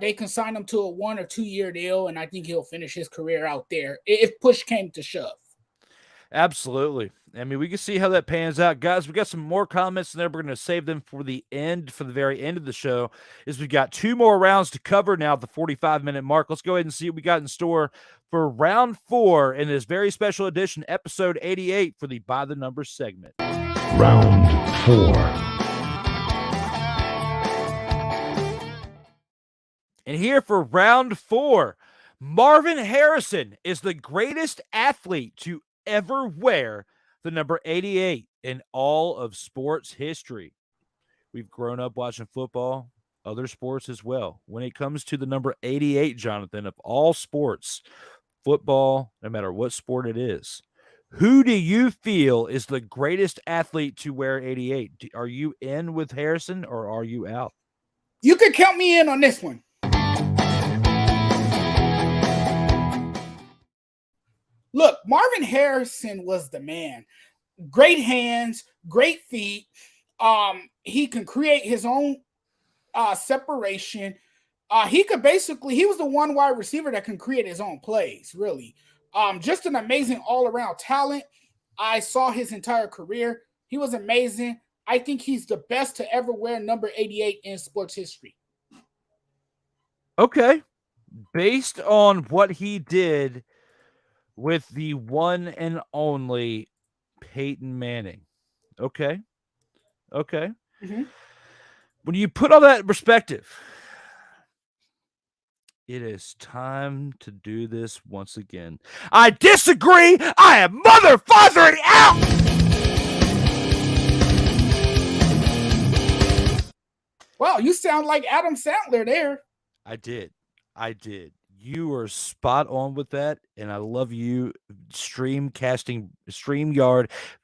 They can sign him to a 1 or 2 year deal, and I think he'll finish his career out there if push came to shove. Absolutely. I mean, we can see how that pans out. Guys, we got some more comments in there. We're going to save them for the very end of the show, is we've got 2 more rounds to cover now at the 45-minute mark. Let's go ahead and see what we got in store for round 4 in this very special edition, episode 88 for the By the Numbers segment. Round 4. And here for round 4, Marvin Harrison is the greatest athlete to ever wear the number 88 in all of sports history. We've grown up watching football, other sports as well. When it comes to the number 88, Jonathan, of all sports, football, no matter what sport it is, who do you feel is the greatest athlete to wear 88? Are you in with Harrison or are you out? You can count me in on this one. Look, Marvin Harrison was the man. Great hands, great feet. He can create his own separation. He was the one wide receiver that can create his own plays, really. Just an amazing all-around talent. I saw his entire career. He was amazing. I think he's the best to ever wear number 88 in sports history. Okay. Based on what he did with the one and only Peyton Manning. Okay. Mm-hmm. When you put all that in perspective, It is time to do this once again. I disagree. I am mother-fathering out. Wow, you sound like Adam Sandler there. I did. You were spot on with that, and I love you StreamYard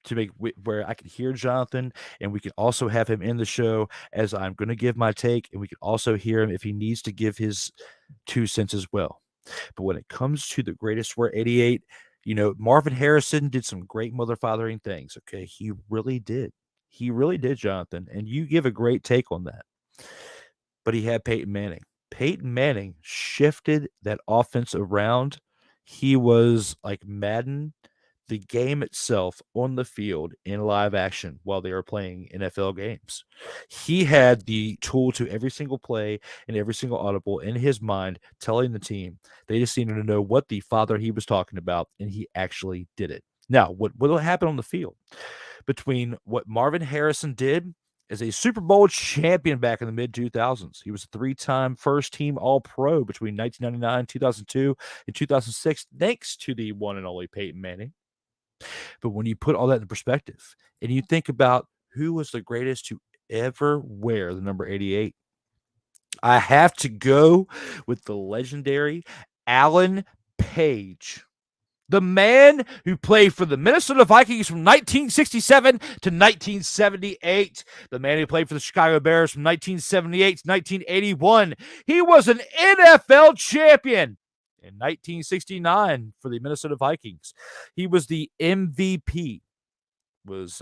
to make where I can hear Jonathan, and we can also have him in the show as I'm going to give my take, and we can also hear him if he needs to give his 2 cents as well. But when it comes to the greatest were 88, Marvin Harrison did some great mother-fathering things. Okay, he really did, Jonathan, and you give a great take on that. But he had Peyton Manning. Peyton Manning shifted that offense around. He was like Madden, the game itself on the field in live action while they were playing NFL games. He had the tool to every single play and every single audible in his mind, telling the team. They just needed to know what the father he was talking about, and he actually did it. Now, what will happen on the field between what Marvin Harrison did as a Super Bowl champion back in the mid-2000s. He was a 3-time first-team All-Pro between 1999, 2002, and 2006, thanks to the one and only Peyton Manning. But when you put all that in perspective, and you think about who was the greatest to ever wear the number 88, I have to go with the legendary Alan Page. The man who played for the Minnesota Vikings from 1967 to 1978. The man who played for the Chicago Bears from 1978 to 1981. He was an NFL champion in 1969 for the Minnesota Vikings. He was the MVP. Was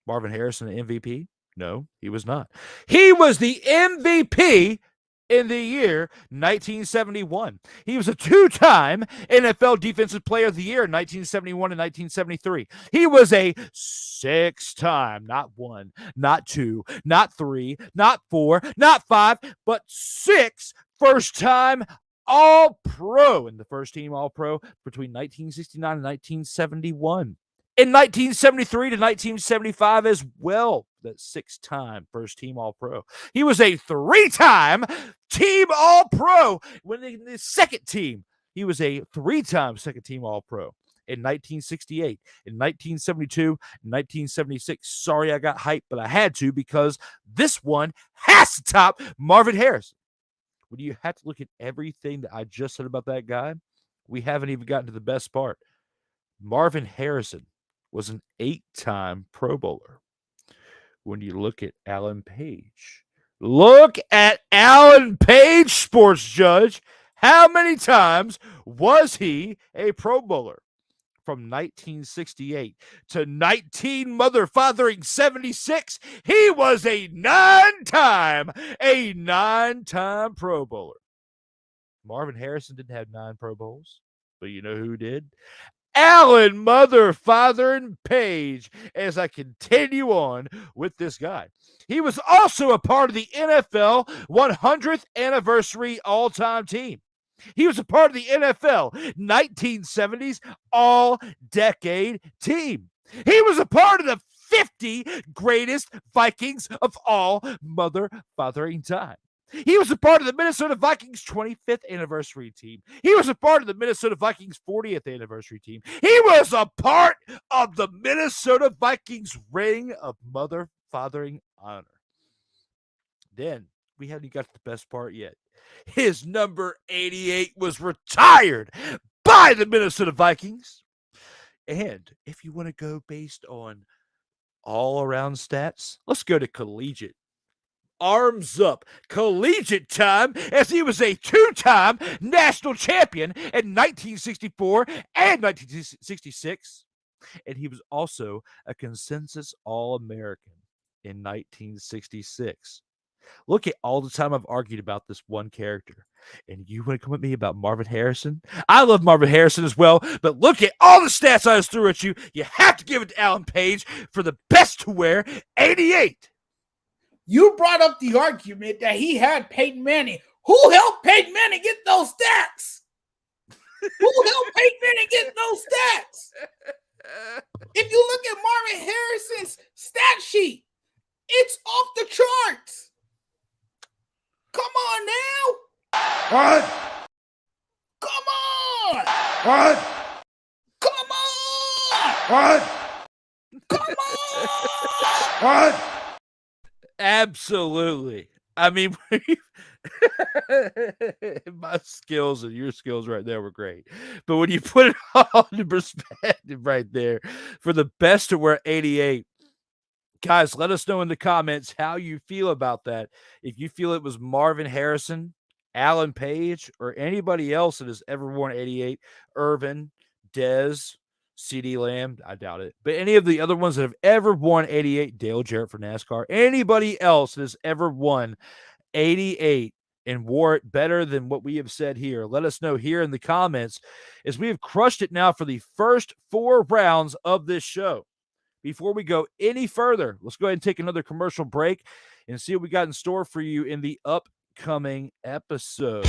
Marvin Harrison an MVP? No, he was not. He was the MVP in the year 1971. He was a 2-time NFL Defensive Player of the Year in 1971 and 1973. He was a 6-time, not 1, not 2, not 3, not 4, not 5, but 6 first-time All-Pro in the first-team All-Pro between 1969 and 1971. In 1973 to 1975 as well, that 6-time first-team All-Pro. He was a 3-time team All-Pro. When in the second team, he was a 3-time second-team All-Pro. In 1968, in 1972, in 1976. Sorry I got hyped, but I had to because this one has to top Marvin Harrison. When you have to look at everything that I just said about that guy, we haven't even gotten to the best part. Marvin Harrison was an 8-time Pro Bowler. When you look at Alan Page, sports judge. How many times was he a Pro Bowler? From 1968 to 76, he was a 9-time Pro Bowler. Marvin Harrison didn't have 9 Pro Bowls, but you know who did? Alan and Page, as I continue on with this guy. He was also a part of the NFL 100th anniversary all-time team. He was a part of the NFL 1970s all-decade team. He was a part of the 50 greatest Vikings of all mother-fathering time. He was a part of the Minnesota Vikings 25th anniversary team. He was a part of the Minnesota Vikings 40th anniversary team. He was a part of the Minnesota Vikings ring of mother-fathering honor. Then, we haven't got to the best part yet. His number 88 was retired by the Minnesota Vikings. And if you want to go based on all-around stats, let's go to collegiate. Arms up collegiate time, as he was a 2-time national champion in 1964 and 1966. And he was also a consensus All-American in 1966. Look at all the time I've argued about this one character. And you want to come at me about Marvin Harrison? I love Marvin Harrison as well, but look at all the stats I just threw at you. You have to give it to Alan Page for the best to wear 88. You brought up the argument that he had Peyton Manning. Who helped Peyton Manning get those stats? Who helped Peyton Manning get those stats? If you look at Marvin Harrison's stat sheet, it's off the charts. Come on now. What? Come on! What? Come on! What? Come on! What? Absolutely. I mean, my skills and your skills right there were great. But when you put it all into perspective right there, for the best to wear 88, guys, let us know in the comments how you feel about that. If you feel it was Marvin Harrison, Alan Page, or anybody else that has ever worn 88, Irvin, Dez, CD Lamb, I doubt it. But any of the other ones that have ever worn 88, Dale Jarrett for NASCAR, anybody else that has ever won 88 and wore it better than what we have said here, let us know here in the comments, as we have crushed it now for the first 4 rounds of this show. Before we go any further, let's go ahead and take another commercial break and see what we got in store for you in the upcoming episode.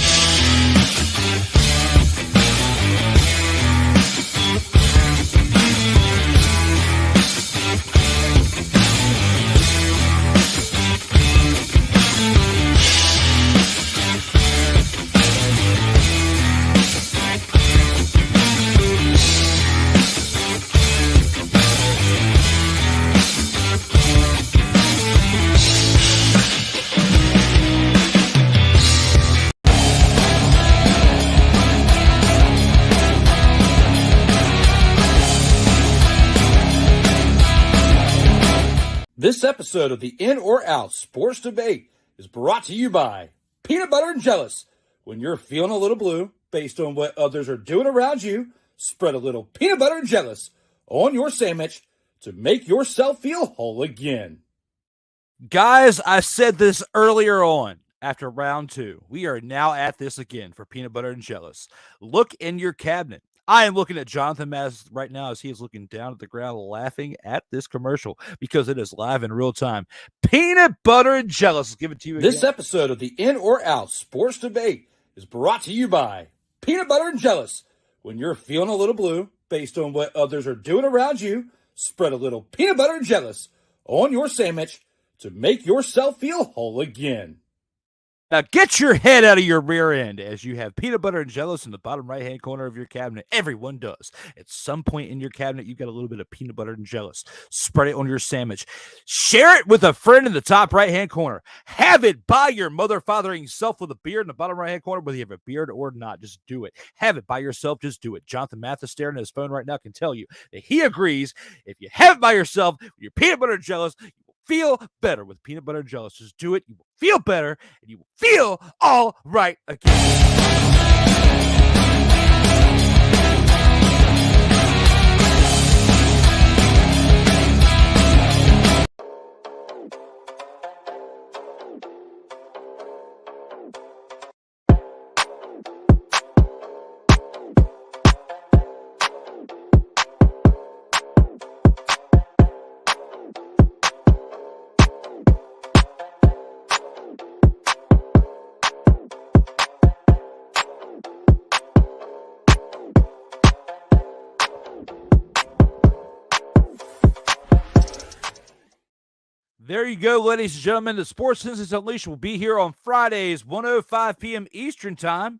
This episode of the In or Out Sports Debate is brought to you by Peanut Butter and Jealous. When you're feeling a little blue based on what others are doing around you, spread a little peanut butter and jealous on your sandwich to make yourself feel whole again. Guys, I said this earlier on after round 2. We are now at this again for Peanut Butter and Jealous. Look in your cabinet. I am looking at Jonathan Mathis right now as he is looking down at the ground laughing at this commercial because it is live in real time. Peanut Butter and Jealous. Let's give it to you again. This episode of the In or Out Sports Debate is brought to you by Peanut Butter and Jealous. When you're feeling a little blue based on what others are doing around you, spread a little peanut butter and jealous on your sandwich to make yourself feel whole again. Now get your head out of your rear end as you have Peanut Butter and Jealous in the bottom right-hand corner of your cabinet. Everyone does. At some point in your cabinet, you've got a little bit of Peanut Butter and Jealous. Spread it on your sandwich. Share it with a friend in the top right-hand corner. Have it by your mother-fathering self with a beard in the bottom right-hand corner, whether you have a beard or not. Just do it. Have it by yourself. Just do it. Jonathan Mathis staring at his phone right now can tell you that he agrees. If you have it by yourself with your Peanut Butter and Jealous, feel better with Peanut Butter and Jealous. Just do it. You will feel better, and you will feel all right again. There you go, ladies and gentlemen. The Sports Senses Unleashed will be here on Fridays, 1:05 p.m. Eastern Time.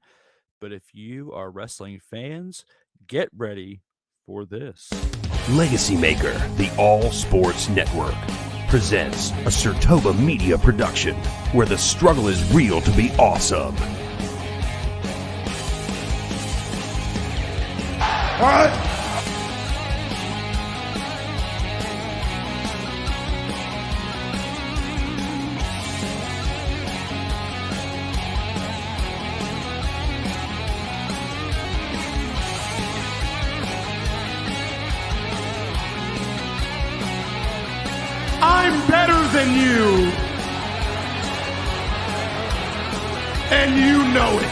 But if you are wrestling fans, get ready for this. LegacyMaker, the All Sports Network, presents a SIRTOBA media production where the struggle is real to be awesome. What? I'm better than you. And you know it.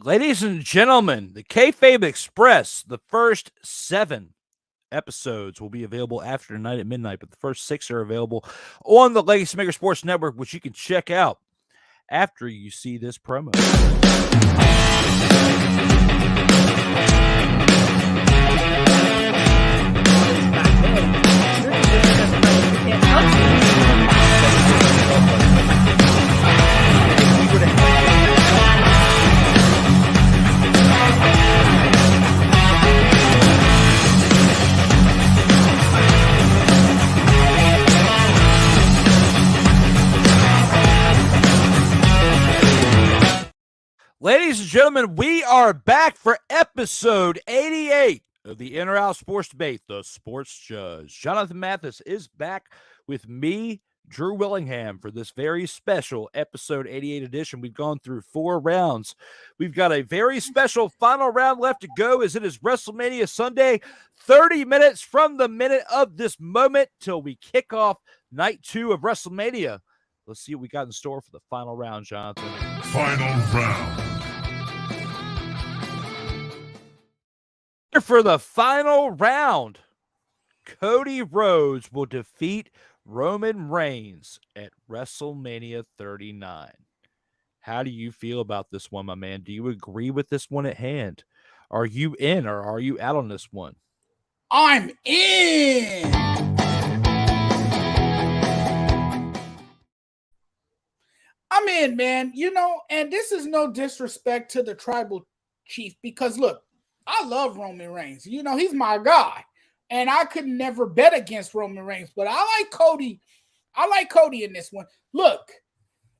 Ladies and gentlemen, the Kayfabe Express, the first 7 episodes will be available after tonight at midnight, but the first 6 are available on the LegacyMaker Sports Network, which you can check out after you see this promo. Ladies and gentlemen, we are back for episode 88 of the In or Out Sports Debate, The Sports Judge. Jonathan Mathis is back with me, Drew Willingham, for this very special episode 88 edition. We've gone through 4 rounds. We've got a very special final round left to go as it is WrestleMania Sunday, 30 minutes from the minute of this moment till we kick off night 2 of WrestleMania. Let's see what we got in store for the final round, Jonathan. Final round. For the final round, Cody Rhodes will defeat Roman Reigns at WrestleMania 39. How do you feel about this one, my man? Do you agree with this one at hand? Are you in or are you out on this one? I'm in. I'm in, man. You know, and this is no disrespect to the tribal chief because, look, I love Roman Reigns. You know, he's my guy. And I could never bet against Roman Reigns. But I like Cody. I like Cody in this one. Look,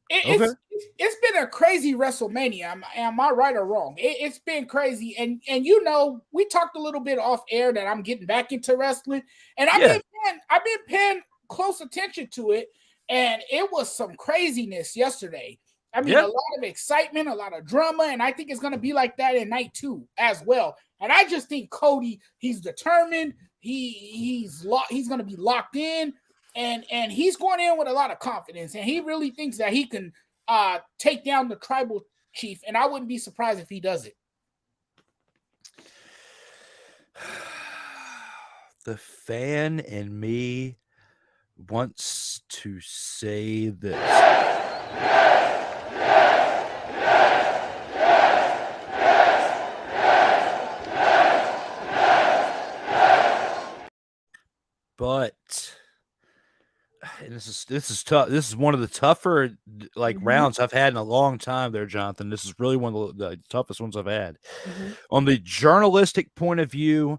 it's been a crazy WrestleMania. Am I right or wrong? It's been crazy. And you know, we talked a little bit off air that I'm getting back into wrestling. And I've been paying close attention to it. And it was some craziness yesterday. I mean, a lot of excitement, a lot of drama, and I think it's going to be like that in night 2 as well. And I just think Cody, he's determined. He's going to be locked in, and he's going in with a lot of confidence, and he really thinks that he can take down the tribal chief, and I wouldn't be surprised if he does it. The fan in me wants to say this. But and this is tough. This is one of the tougher rounds I've had in a long time there, Jonathan. This is really one of the toughest ones I've had. On the journalistic point of view,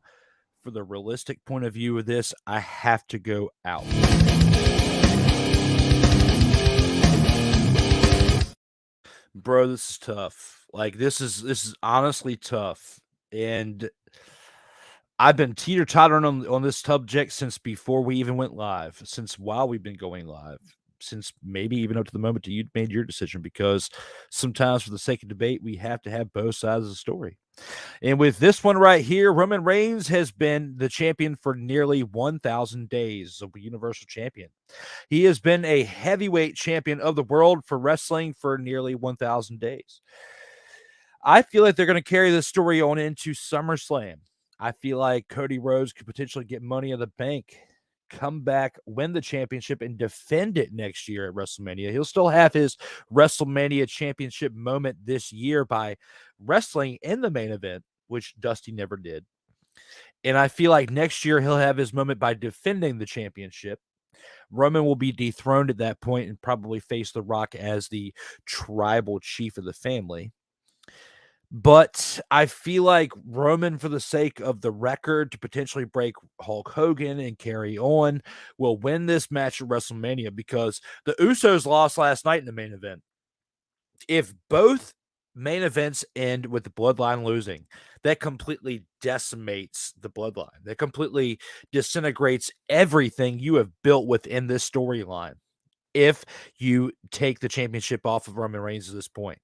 for the realistic point of view of this, I have to go out. Bro, this is tough. Like this is honestly tough. And I've been teeter-tottering on this subject since before we even went live, since while we've been going live, since maybe even up to the moment that you made your decision, because sometimes for the sake of debate, we have to have both sides of the story. And with this one right here, Roman Reigns has been the champion for nearly 1,000 days, a universal champion. He has been a heavyweight champion of the world for wrestling for nearly 1,000 days. I feel like they're going to carry this story on into SummerSlam. I feel like Cody Rhodes could potentially get Money in the Bank, come back, win the championship, and defend it next year at WrestleMania. He'll still have his WrestleMania championship moment this year by wrestling in the main event, which Dusty never did. And I feel like next year he'll have his moment by defending the championship. Roman will be dethroned at that point and probably face The Rock as the tribal chief of the family. But I feel like Roman, for the sake of the record, to potentially break Hulk Hogan and carry on, will win this match at WrestleMania because the Usos lost last night in the main event. If both main events end with the Bloodline losing, that completely decimates the Bloodline. That completely disintegrates everything you have built within this storyline. If you take the championship off of Roman Reigns at this point,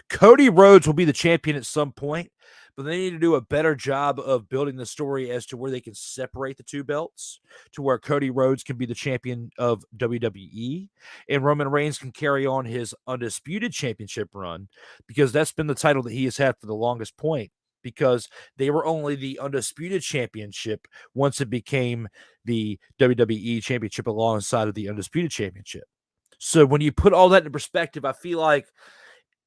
Cody Rhodes will be the champion at some point, but they need to do a better job of building the story as to where they can separate the two belts to where Cody Rhodes can be the champion of WWE and Roman Reigns can carry on his undisputed championship run, because that's been the title that he has had for the longest point, because they were only the undisputed championship once it became the WWE championship alongside of the undisputed championship. So when you put all that into perspective, I feel like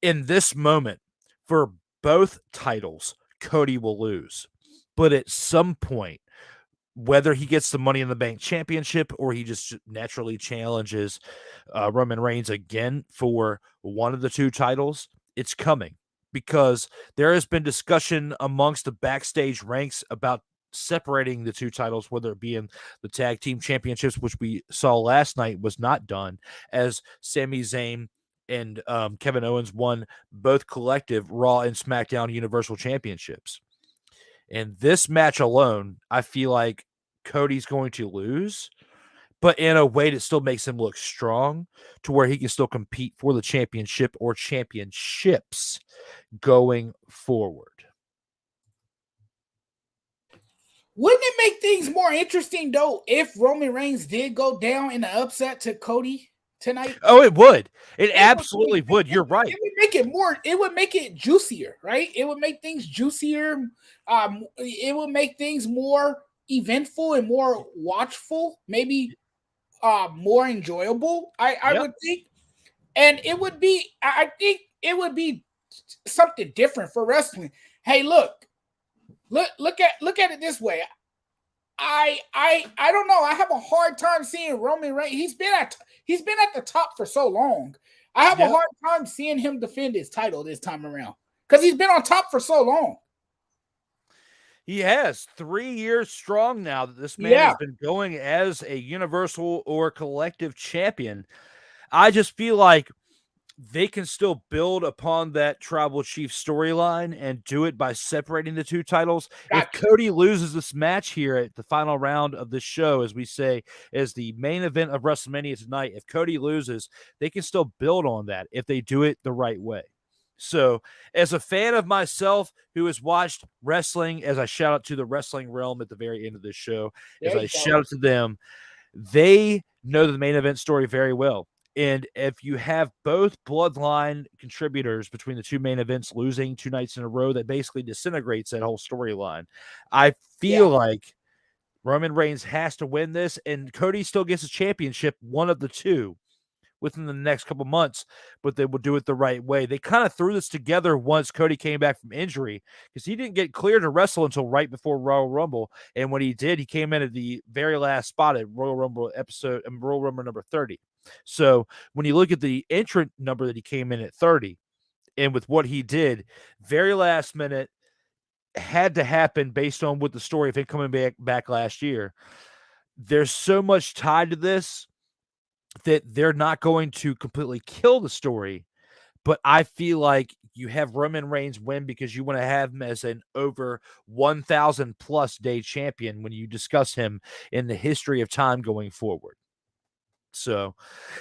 in this moment for both titles, Cody will lose. But at some point, whether he gets the Money in the Bank championship or he just naturally challenges Roman Reigns again for one of the two titles, it's coming. Because there has been discussion amongst the backstage ranks about separating the two titles, whether it be in the tag team championships, which we saw last night was not done, as Sami Zayn and Kevin Owens won both collective Raw and SmackDown Universal Championships. And this match alone, I feel like Cody's going to lose, but in a way that still makes him look strong to where he can still compete for the championship or championships going forward. Wouldn't it make things more interesting, though, if Roman Reigns did go down in an upset to Cody tonight? Oh, it would. It absolutely would. You're right. It would make it more. It would make it juicier, right? It would make things juicier. It would make things more eventful and more watchful. Maybe more enjoyable. I would think, and it would be. I think it would be something different for wrestling. Hey, look at it this way. I don't know. I have a hard time seeing Roman Reigns. He's been at the top for so long. I have a hard time seeing him defend his title this time around because he's been on top for so long. He has 3 years strong now that this man has been going as a universal or collective champion. I just feel like they can still build upon that tribal chief storyline and do it by separating the two titles. If Cody loses this match here at the final round of this show, as we say, as the main event of WrestleMania tonight, if Cody loses, they can still build on that if they do it the right way. So as a fan of myself who has watched wrestling, as I shout out to the Wrestling Realm at the very end of this show, as I shout out to them, they know the main event story very well. And if you have both bloodline contributors between the two main events losing 2 nights in a row, that basically disintegrates that whole storyline. I feel like Roman Reigns has to win this, and Cody still gets a championship, one of the two, within the next couple months, but they will do it the right way. They kind of threw this together once Cody came back from injury because he didn't get cleared to wrestle until right before Royal Rumble. And when he did, he came in at the very last spot at Royal Rumble number 30. So when you look at the entrant number that he came in at 30, and with what he did, very last minute, had to happen based on what the story of him coming back last year. There's so much tied to this that they're not going to completely kill the story, but I feel like you have Roman Reigns win because you want to have him as an over 1,000 plus day champion when you discuss him in the history of time going forward. So,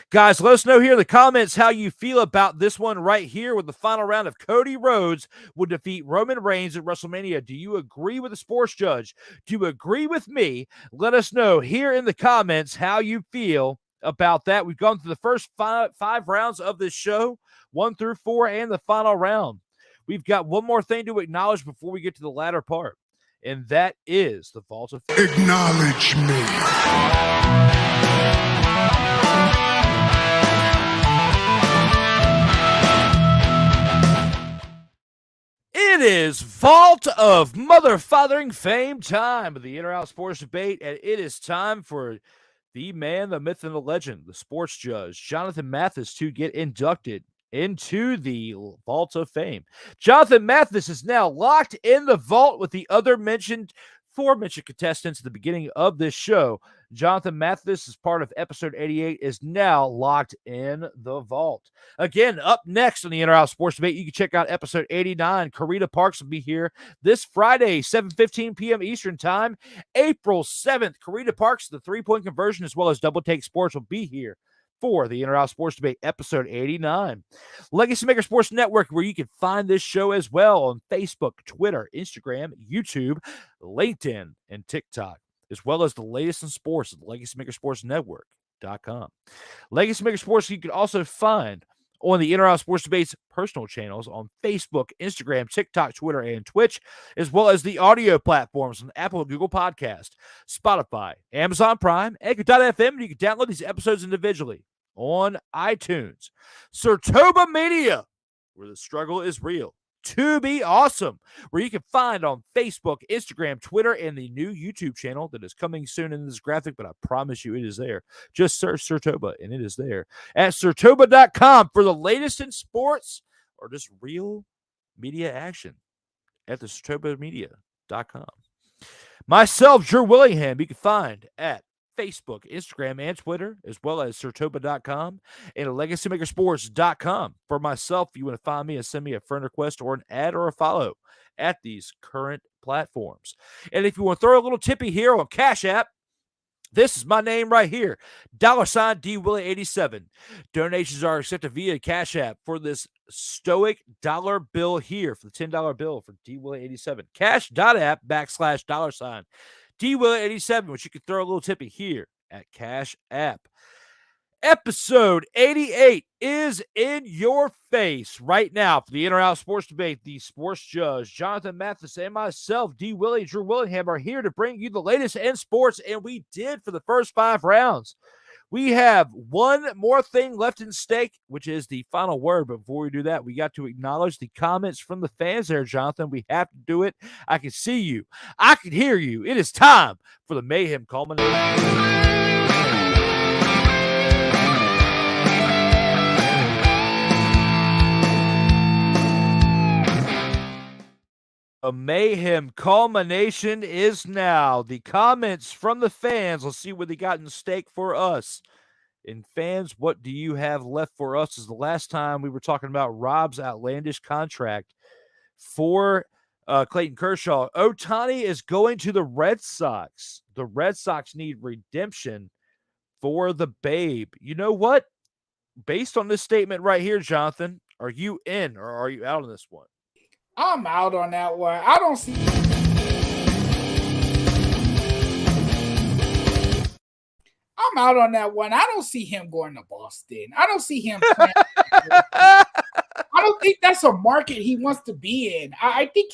guys, let us know here in the comments how you feel about this one right here with the final round of Cody Rhodes will defeat Roman Reigns at WrestleMania. Do you agree with the sports judge? Do you agree with me? Let us know here in the comments how you feel about that. We've gone through the first five rounds of this show, 1 through 4, and the final round. We've got one more thing to acknowledge before we get to the latter part, and that is the Vault of Fame. Acknowledge me. It is Vault of Motherfathering Fame time of the In-Or-Out Sports Debate, and it is time for the man, the myth, and the legend, the sports judge, Jonathan Mathis, to get inducted into the Vault of Fame. Jonathan Mathis is now locked in the vault with the other aforementioned contestants at the beginning of this show. Jonathan Mathis, as part of episode 88, is now locked in the vault. Again, up next on the In-Or-Out Sports Debate, you can check out episode 89. Karita Parks will be here this Friday, 7:15 p.m. Eastern Time, April 7th. Karita Parks, the three-point conversion, as well as Double Take Sports, will be here for the In-Or-Out Sports Debate, episode 89. LegacyMaker Sports Network, where you can find this show as well on Facebook, Twitter, Instagram, YouTube, LinkedIn, and TikTok, as well as the latest in sports at LegacyMakerSportsNetwork.com. LegacyMaker Sports you can also find on the In-Or-Out Sports Debate's personal channels on Facebook, Instagram, TikTok, Twitter, and Twitch, as well as the audio platforms on Apple and Google Podcast, Spotify, Amazon Prime, Anchor.fm, and you can download these episodes individually on iTunes. SIRTOBA Media, where the struggle is real. To be awesome, where you can find on Facebook, Instagram, Twitter, and the new YouTube channel that is coming soon in this graphic, but I promise you it is there. Just search SIRTOBA, and it is there. At SIRTOBA.com for the latest in sports or just real media action at the SIRTOBAmedia.com. Myself, Drew Willingham, you can find at Facebook, Instagram, and Twitter, as well as SIRTOBA.com and LegacyMakerSports.com. For myself, if you want to find me and send me a friend request or an ad or a follow at these current platforms. And if you want to throw a little tippy here on Cash App, this is my name right here, $DWillie87. Donations are accepted via Cash App for this stoic dollar bill here, for the $10 bill for DWillie87. Cash.app /$DWillie87, which you can throw a little tippy here at Cash App. Episode 88 is in your face right now for the In or Out Sports Debate. The sports judge, Jonathan Mathis, and myself, D. Willie, Drew Willingham, are here to bring you the latest in sports, and we did for the first 5 rounds. We have one more thing left in stake, which is the final word. But before we do that, we got to acknowledge the comments from the fans there, Jonathan. We have to do it. I can see you. I can hear you. It is time for the Mayhem culmination. A mayhem culmination is now. The comments from the fans. Let's see what they got in stake for us. And fans, what do you have left for us? Is the last time we were talking about Rob's outlandish contract for Clayton Kershaw. Ohtani is going to the Red Sox. The Red Sox need redemption for the babe. You know what? Based on this statement right here, Jonathan, are you in or are you out on this one? I'm out on that one. I don't see. I'm out on that one. I don't see him going to Boston. I don't see him playing. I don't think that's a market he wants to be in. I think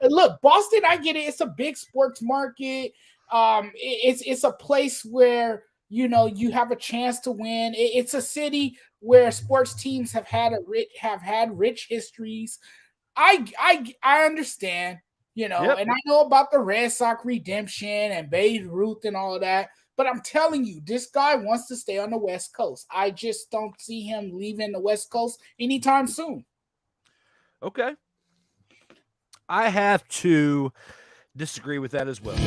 look, Boston, I get it. It's a big sports market. It's a place where, you know, you have a chance to win. It's a city where sports teams have had rich histories. I understand, you know, Yep. and I know about the Red Sox redemption and Babe Ruth and all of that, but I'm telling you, this guy wants to stay on the West Coast. I just don't see him leaving the West Coast anytime soon. Okay. I have to disagree with that as well.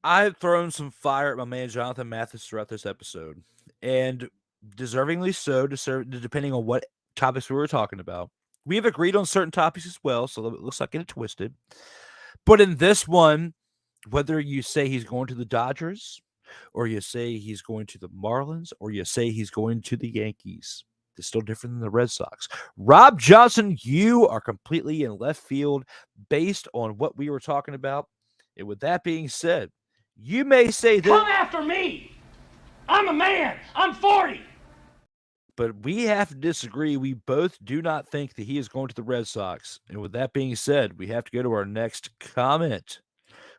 I've thrown some fire at my man Jonathan Mathis throughout this episode, and deservingly so, depending on what topics we were talking about. We have agreed on certain topics as well, so let's not get it twisted. But in this one, whether you say he's going to the Dodgers, or you say he's going to the Marlins, or you say he's going to the Yankees, it's still different than the Red Sox. Rob Johnson, you are completely in left field based on what we were talking about. And with that being said, you may say that. Come after me. I'm a man. I'm 40. But we have to disagree. We both do not think that he is going to the Red Sox. And with that being said, we have to go to our next comment,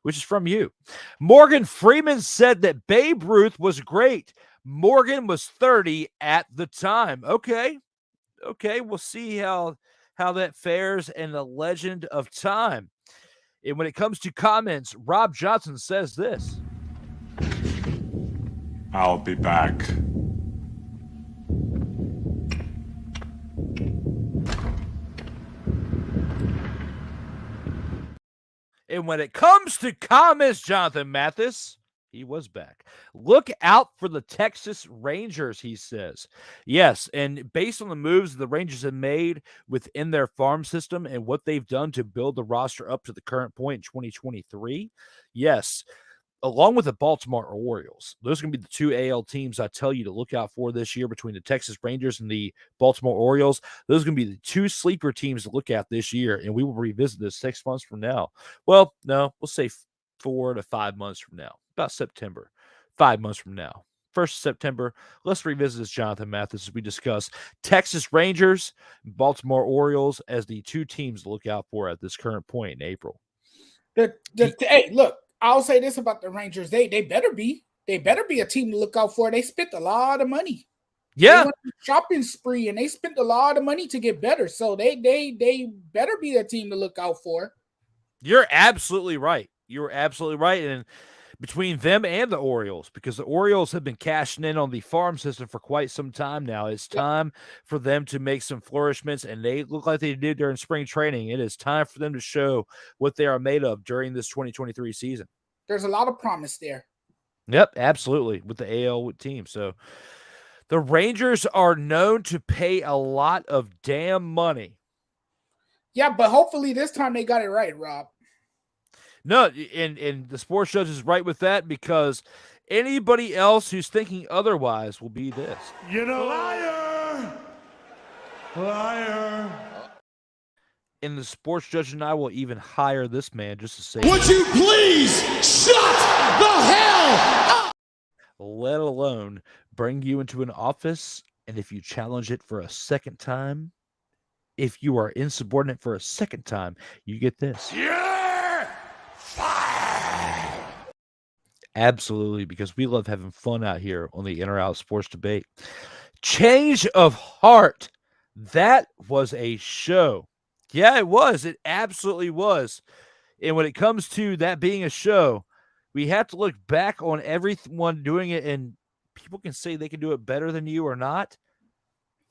which is from you. Morgan Freeman said that Babe Ruth was great. Morgan was 30 at the time. Okay, we'll see how that fares in the legend of time. And when it comes to comments, Rob Johnson says this. I'll be back. And when it comes to comments, Jonathan Mathis, he was back. Look out for the Texas Rangers, he says. Yes, and based on the moves the Rangers have made within their farm system and what they've done to build the roster up to the current point in 2023, yes, along with the Baltimore Orioles, those are going to be the 2 AL teams I tell you to look out for this year between the Texas Rangers and the Baltimore Orioles. Those are going to be the 2 sleeper teams to look at this year, and we will revisit this 6 months from now. Well, no, we'll say 4 to 5 months from now, about September, 5 months from now. 1st of September, let's revisit this, Jonathan Mathis, as we discuss Texas Rangers, Baltimore Orioles as the 2 teams to look out for at this current point in April. Hey, look. I'll say this about the Rangers. They better be a team to look out for. They spent a lot of money. Yeah. They went on a shopping spree and they spent a lot of money to get better. So they better be a team to look out for. You're absolutely right. You're absolutely right. And between them and the Orioles, because the Orioles have been cashing in on the farm system for quite some time now. It's time for them to make some flourishments, and they look like they did during spring training. It is time for them to show what they are made of during this 2023 season. There's a lot of promise there. Yep, absolutely, with the AL team. So the Rangers are known to pay a lot of damn money. Yeah, but hopefully this time they got it right, Rob. No, and the sports judge is right with that, because anybody else who's thinking otherwise will be this. You know, liar. And the sports judge and I will even hire this man just to say, Would you please shut the hell up? Let alone bring you into an office, and if you challenge it for a second time, if you are insubordinate for a second time, you get this. You're fired. Absolutely, because we love having fun out here on the In or Out Sports Debate. Change of heart. That was a show. Yeah, it was. It absolutely was. And when it comes to that being a show, we have to look back on everyone doing it, and people can say they can do it better than you or not,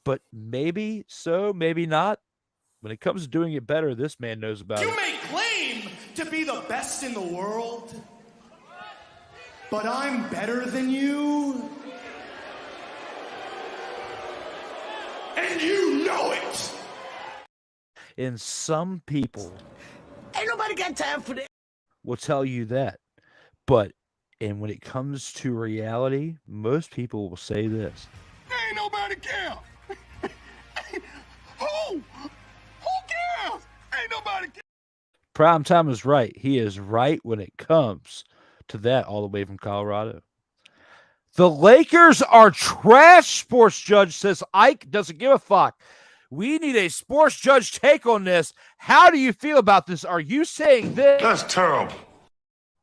but maybe so, maybe not. When it comes to doing it better, this man knows about it. You may claim to be the best in the world, but I'm better than you. And you know it. And some people Ain't nobody got time for that. will tell you that. But, and when it comes to reality, most people will say this. Ain't nobody care. Who cares? Ain't nobody care. Prime Time is right. He is right when it comes to that, all the way from Colorado. The Lakers are trash, sports judge, says Ike doesn't give a fuck. We need a sports judge take on this. How do you feel about this? Are you saying this? That's terrible.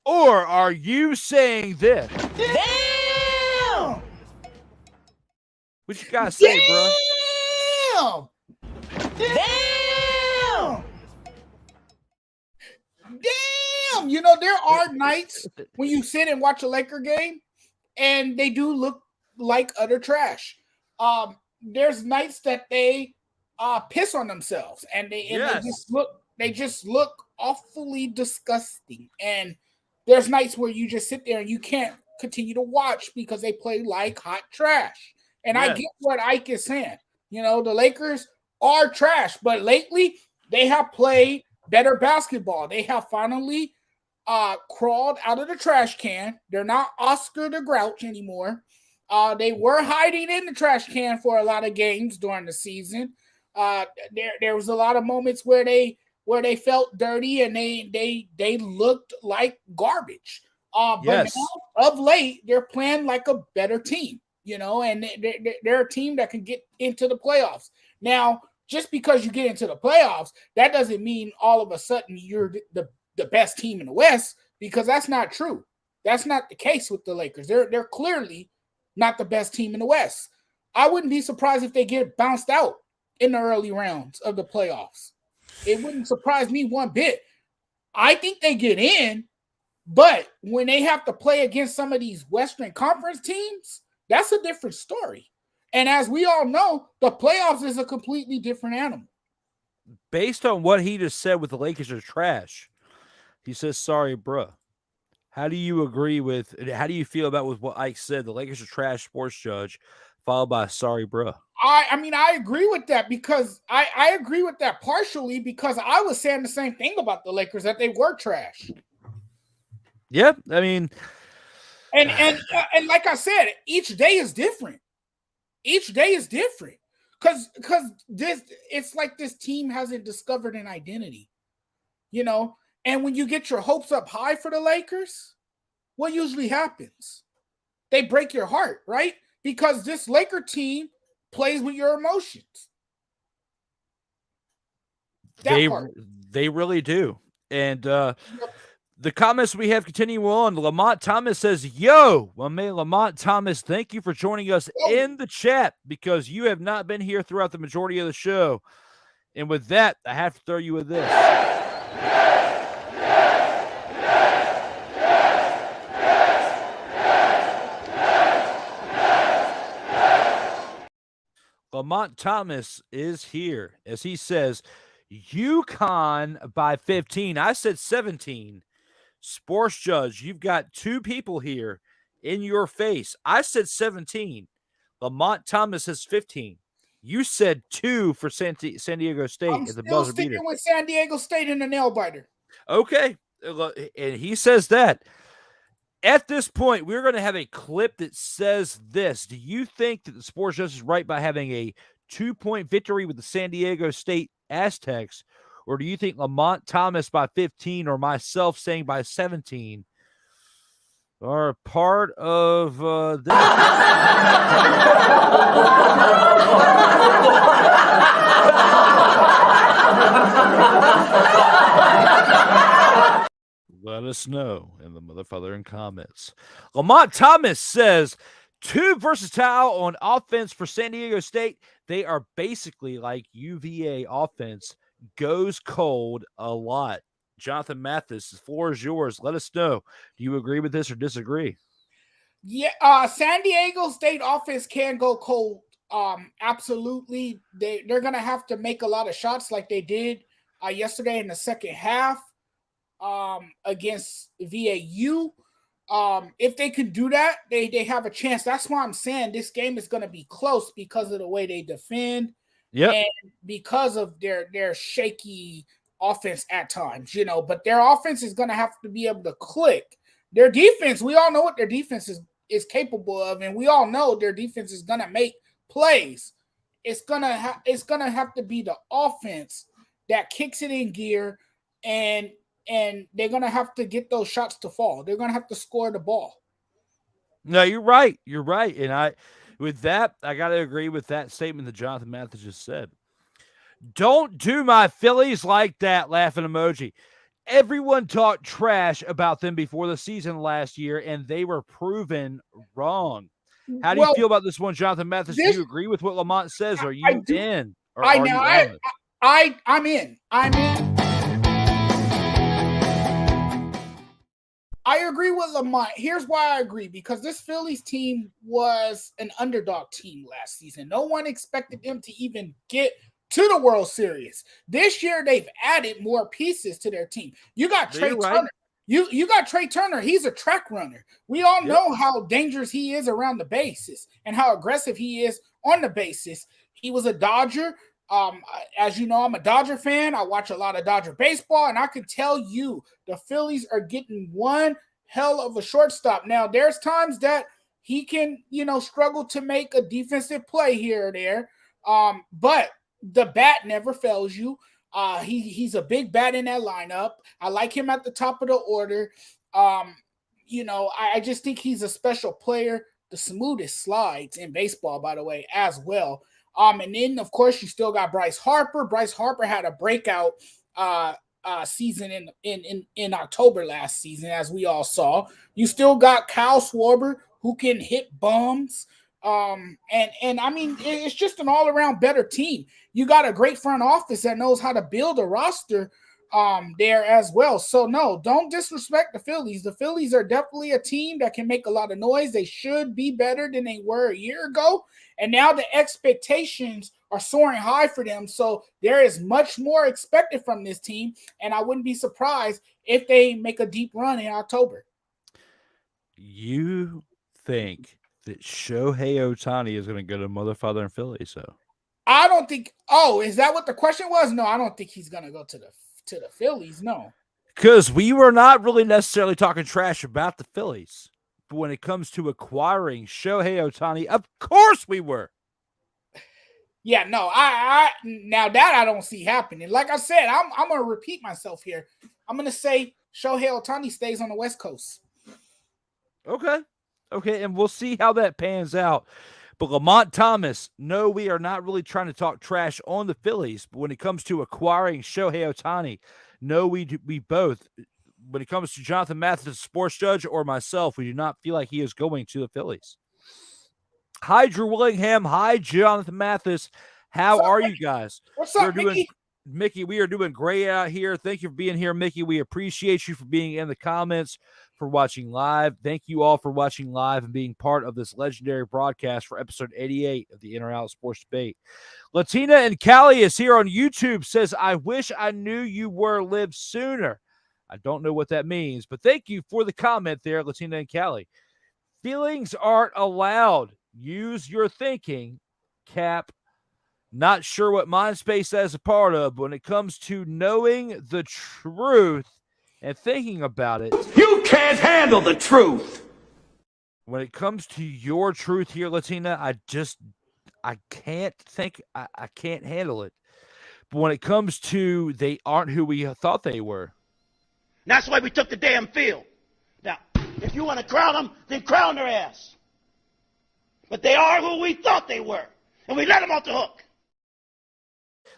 Or are you saying this? Damn! What you gotta say, bro? Damn! Damn! You know, there are nights when you sit and watch a Laker game and they do look like utter trash. There's nights that they piss on themselves and they just look awfully disgusting. And there's nights where you just sit there and you can't continue to watch because they play like hot trash. And I get what Ike is saying. You know, the Lakers are trash, but lately they have played better basketball. They have finally crawled out of the trash can. They're not Oscar the Grouch anymore. They were hiding in the trash can for a lot of games during the season. There was a lot of moments where they felt dirty and they looked like garbage. But now, of late, they're playing like a better team, you know, and they're a team that can get into the playoffs. Now, just because you get into the playoffs, that doesn't mean all of a sudden you're the best team in the West, because that's not true. That's not the case with the Lakers. They're clearly not the best team in the West. I wouldn't be surprised if they get bounced out in the early rounds of the playoffs. It wouldn't surprise me one bit. I think they get in, but when they have to play against some of these Western Conference teams, that's a different story. And as we all know, the playoffs is a completely different animal. Based on what he just said with the Lakers are trash, he says, sorry, bruh. How do you feel about with what Ike said? The Lakers are trash, sports judge, followed by sorry, bruh. I mean, I agree with that because I agree with that partially because I was saying the same thing about the Lakers, that they were trash. Yeah, I mean, and like I said, each day is different. Each day is different because it's like this team hasn't discovered an identity, you know. And when you get your hopes up high for the Lakers, what usually happens? They break your heart, right? Because this Laker team plays with your emotions. They really do. And the comments we have continue on. Lamont Thomas says, yo, my man Lamont Thomas, thank you for joining us in the chat because you have not been here throughout the majority of the show. And with that, I have to throw you with this. Lamont Thomas is here, as he says, UConn by 15. I said 17. Sports Judge, you've got two people here in your face. I said 17. Lamont Thomas has 15. You said 2 for San Diego State. I'm at the still buzzer sticking beater. with San Diego State in the nail biter. Okay. And he says that. At this point, we're going to have a clip that says this. Do you think that the Sports Judge is right by having a 2-point victory with the San Diego State Aztecs? Or do you think Lamont Thomas by 15 or myself saying by 17 are part of this? Let us know in the motherfucking comments. Lamont Thomas says, 2 versatile on offense for San Diego State. They are basically like UVA offense. Goes cold a lot. Jonathan Mathis, the floor is yours. Let us know. Do you agree with this or disagree? Yeah, San Diego State offense can go cold. Absolutely. They're going to have to make a lot of shots like they did yesterday in the second half against VAU. If they can do that, they have a chance. That's why I'm saying this game is going to be close because of the way they defend. Yeah, and because of their shaky offense at times, but their offense is going to have to be able to click. Their defense, we all know what their defense is capable of, and we all know their defense is going to make plays. It's gonna have to be the offense that kicks it in gear, and they're going to have to get those shots to fall. They're going to have to score the ball. No, you're right. You're right. And with that, I got to agree with that statement that Jonathan Mathis just said. Don't do my Phillies like that, laughing emoji. Everyone talked trash about them before the season last year, and they were proven wrong. How do you feel about this one, Jonathan Mathis? Do you agree with what Lamont says? Are you in? Or I'm in. I'm in. I agree with Lamont. Here's why I agree. Because this Phillies team was an underdog team last season. No one expected them to even get to the World Series. This year, they've added more pieces to their team. You got Trey Turner. You got Trey Turner. He's a track runner. We all know how dangerous he is around the bases and how aggressive he is on the bases. He was a Dodger. As you know, I'm a Dodger fan. I watch a lot of Dodger baseball, and I can tell you the Phillies are getting one hell of a shortstop. Now, there's times that he can, struggle to make a defensive play here or there, but the bat never fails you. He's a big bat in that lineup. I like him at the top of the order. I just think he's a special player. The smoothest slides in baseball, by the way, as well. And then, of course, you still got Bryce Harper. Bryce Harper had a breakout season in October last season, as we all saw. You still got Kyle Schwarber, who can hit bombs. And I mean, it's just an all-around better team. You got a great front office that knows how to build a roster there as well. So no, don't disrespect the Phillies. The Phillies are definitely a team that can make a lot of noise. They should be better than they were a year ago. And now the expectations are soaring high for them. So there is much more expected from this team. And I wouldn't be surprised if they make a deep run in October. You think that Shohei Ohtani is going to go to Mother, Father, and Philly? So I don't think. Oh, is that what the question was? No, I don't think he's going to go to the Phillies. No, because we were not really necessarily talking trash about the Phillies, but when it comes to acquiring Shohei Ohtani, of course we were. Yeah, no, I now that I don't see happening. Like I said, I'm going to repeat myself here. I'm going to say Shohei Ohtani stays on the West Coast. Okay, and we'll see how that pans out. But Lamont Thomas, no, we are not really trying to talk trash on the Phillies. But when it comes to acquiring Shohei Ohtani, no, we both. When it comes to Jonathan Mathis, sports judge, or myself, we do not feel like he is going to the Phillies. Hi, Drew Willingham. Hi, Jonathan Mathis. How are you guys? What's up, Mickey? Mickey, we are doing great out here. Thank you for being here, Mickey. We appreciate you for being in the comments, for watching live. Thank you all for watching live and being part of this legendary broadcast for episode 88 of the In or Out Sports Debate. Latina and Callie is here on YouTube, says, I wish I knew you were lived sooner. I don't know what that means, but thank you for the comment there, Latina and Callie. Feelings aren't allowed. Use your thinking, Cap. Not sure what MindSpace is a part of, but when it comes to knowing the truth and thinking about it. You can't handle the truth. When it comes to your truth here, Latina, I can't think, I can't handle it. But when it comes to they aren't who we thought they were. That's why we took the damn field. Now, if you want to crown them, then crown their ass. But they are who we thought they were, and we let them off the hook.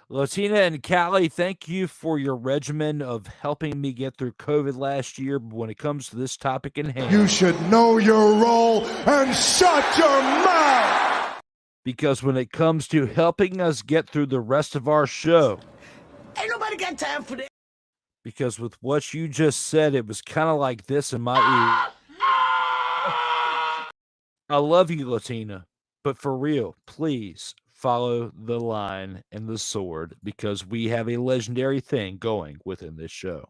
Latina and Callie, thank you for your regimen of helping me get through COVID last year. But when it comes to this topic in hand, you should know your role and shut your mouth. Because when it comes to helping us get through the rest of our show, Ain't nobody got time for that. Because with what you just said, it was kind of like this in my ear. I love you, Latina, but for real, please follow the line and the sword, because we have a legendary thing going within this show.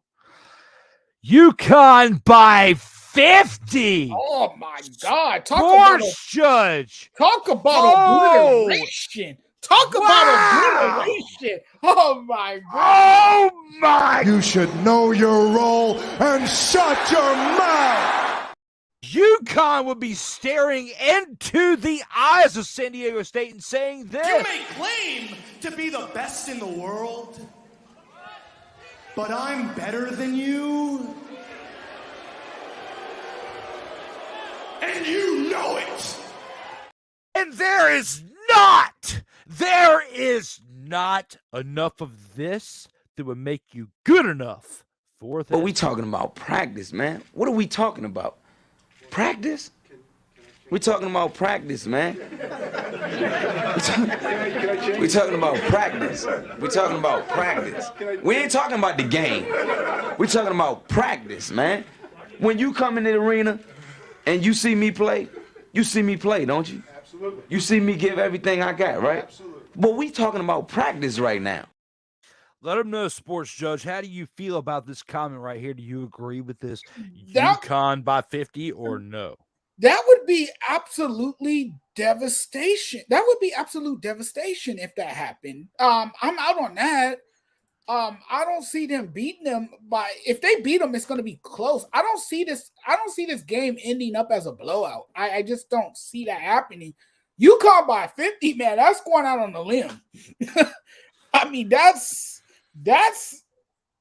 UConn by 50. Oh my God! Judge. Talk about obliteration. Talk about obliteration. Oh my God! Oh my! You should know your role and shut your mouth. UConn would be staring into the eyes of San Diego State and saying this. You may claim to be the best in the world, but I'm better than you. And you know it. And there is not enough of this that would make you good enough for that. What we talking about? Practice, man. What are we talking about? Practice? We're talking about practice, man. We're talking about practice. We're talking about practice. We ain't talking about the game. We're talking about practice, man. When you come in the arena and you see me play, don't you? Absolutely. You see me give everything I got, right? Absolutely. But we talking about practice right now. Let them know, Sports Judge. How do you feel about this comment right here? Do you agree with this UConn by 50 or no? That would be absolutely devastation. That would be absolute devastation if that happened. I'm out on that. I don't see them beating them if they beat them, it's going to be close. I don't see this game ending up as a blowout. I just don't see that happening. UConn by 50, man, that's going out on the limb. I mean, that's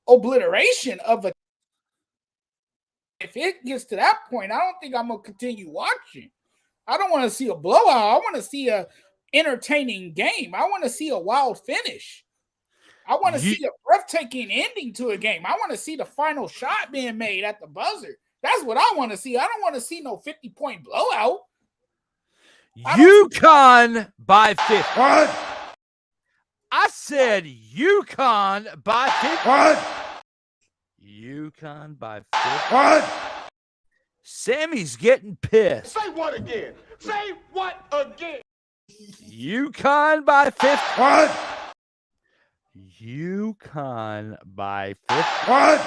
obliteration of a. If it gets to that point, I don't think I'm gonna continue watching. I don't want to see a blowout. I want to see a entertaining game. I want to see a wild finish. I want to see a breathtaking ending to a game. I want to see the final shot being made at the buzzer. That's what I want to see. I don't want to see no 50-point blowout. UConn by 50. What? I said UConn by 50. What? UConn by 50. What? Sammy's getting pissed. Say what again? Say what again? UConn by 50. What? UConn by 50. What?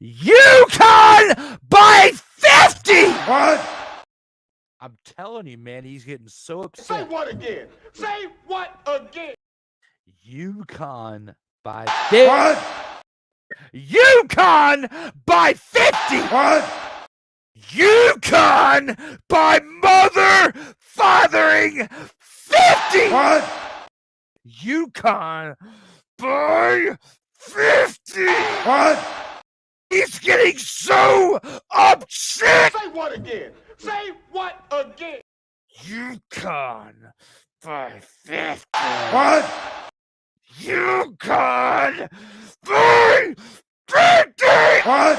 UConn by 50. What? I'm telling you, man, he's getting so upset. Say what again? Say what again? UConn by 50. What? UConn by 50. What? UConn by mother-fathering 50. What? UConn by 50. What? He's getting so upset. Say what again? Say what again? UConn by 50. What? UConn by 50. What?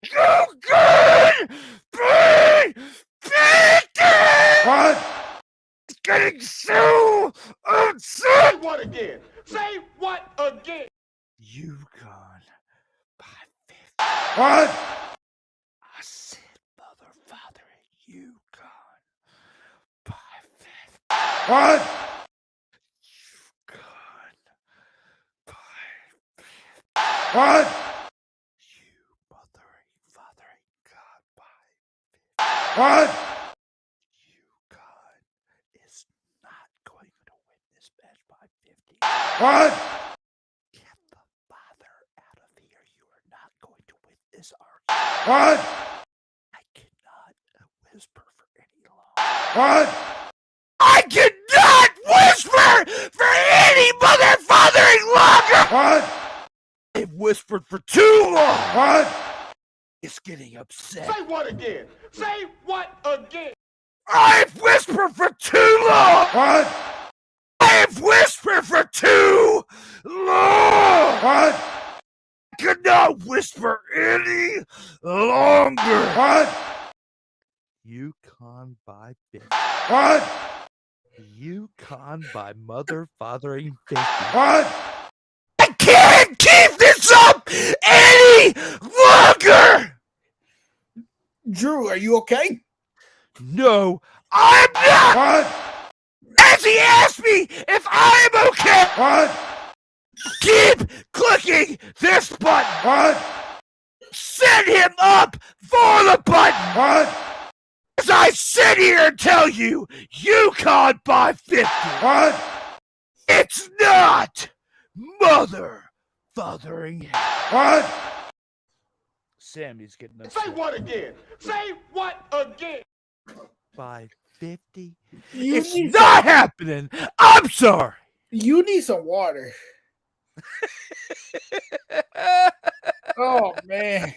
UConn by 50. What? He's getting so upset. Say what again? Say what again? What? I said mother, father, and UConn by 50. What? UConn by 50. What? You mothering, fathering God by 50. What? UConn is not going to win this match by 50. What? Get the father out of here. You are not going to win this argument. What? I cannot whisper for any longer. What? I cannot whisper for any mother fathering longer. What? I've whispered for too long. What? It's getting upset. Say what again? Say what again? I've whispered for too long. What? I've whispered for too long. What? I cannot whisper any longer. What? UConn by 50. What? UConn by mother fathering 50. What? I can't keep this up any longer. Drew, are you okay? No, I'm not. What? As he asked me if I'm okay. What? Keep clicking this button. What? Send him up for the button. What? As I sit here and tell you, UConn by 50. What? It's not mother fathering. What? Sammy's getting upset. Say what again? Say what again? By 50. You It's need not happening. I'm sorry. You need some water. Oh man,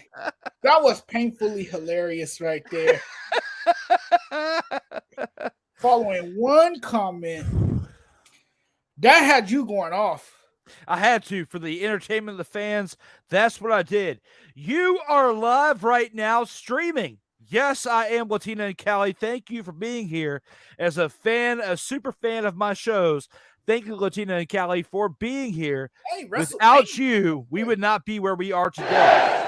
that was painfully hilarious right there. Following one comment that had you going off. I had to for the entertainment of the fans. That's what I did. You are live right now streaming. Yes, I am Latina and Cali. Thank you for being here as a fan, a super fan of my shows. Thank you, Latina and Cali, for being here. Hey, without you, we would not be where we are today.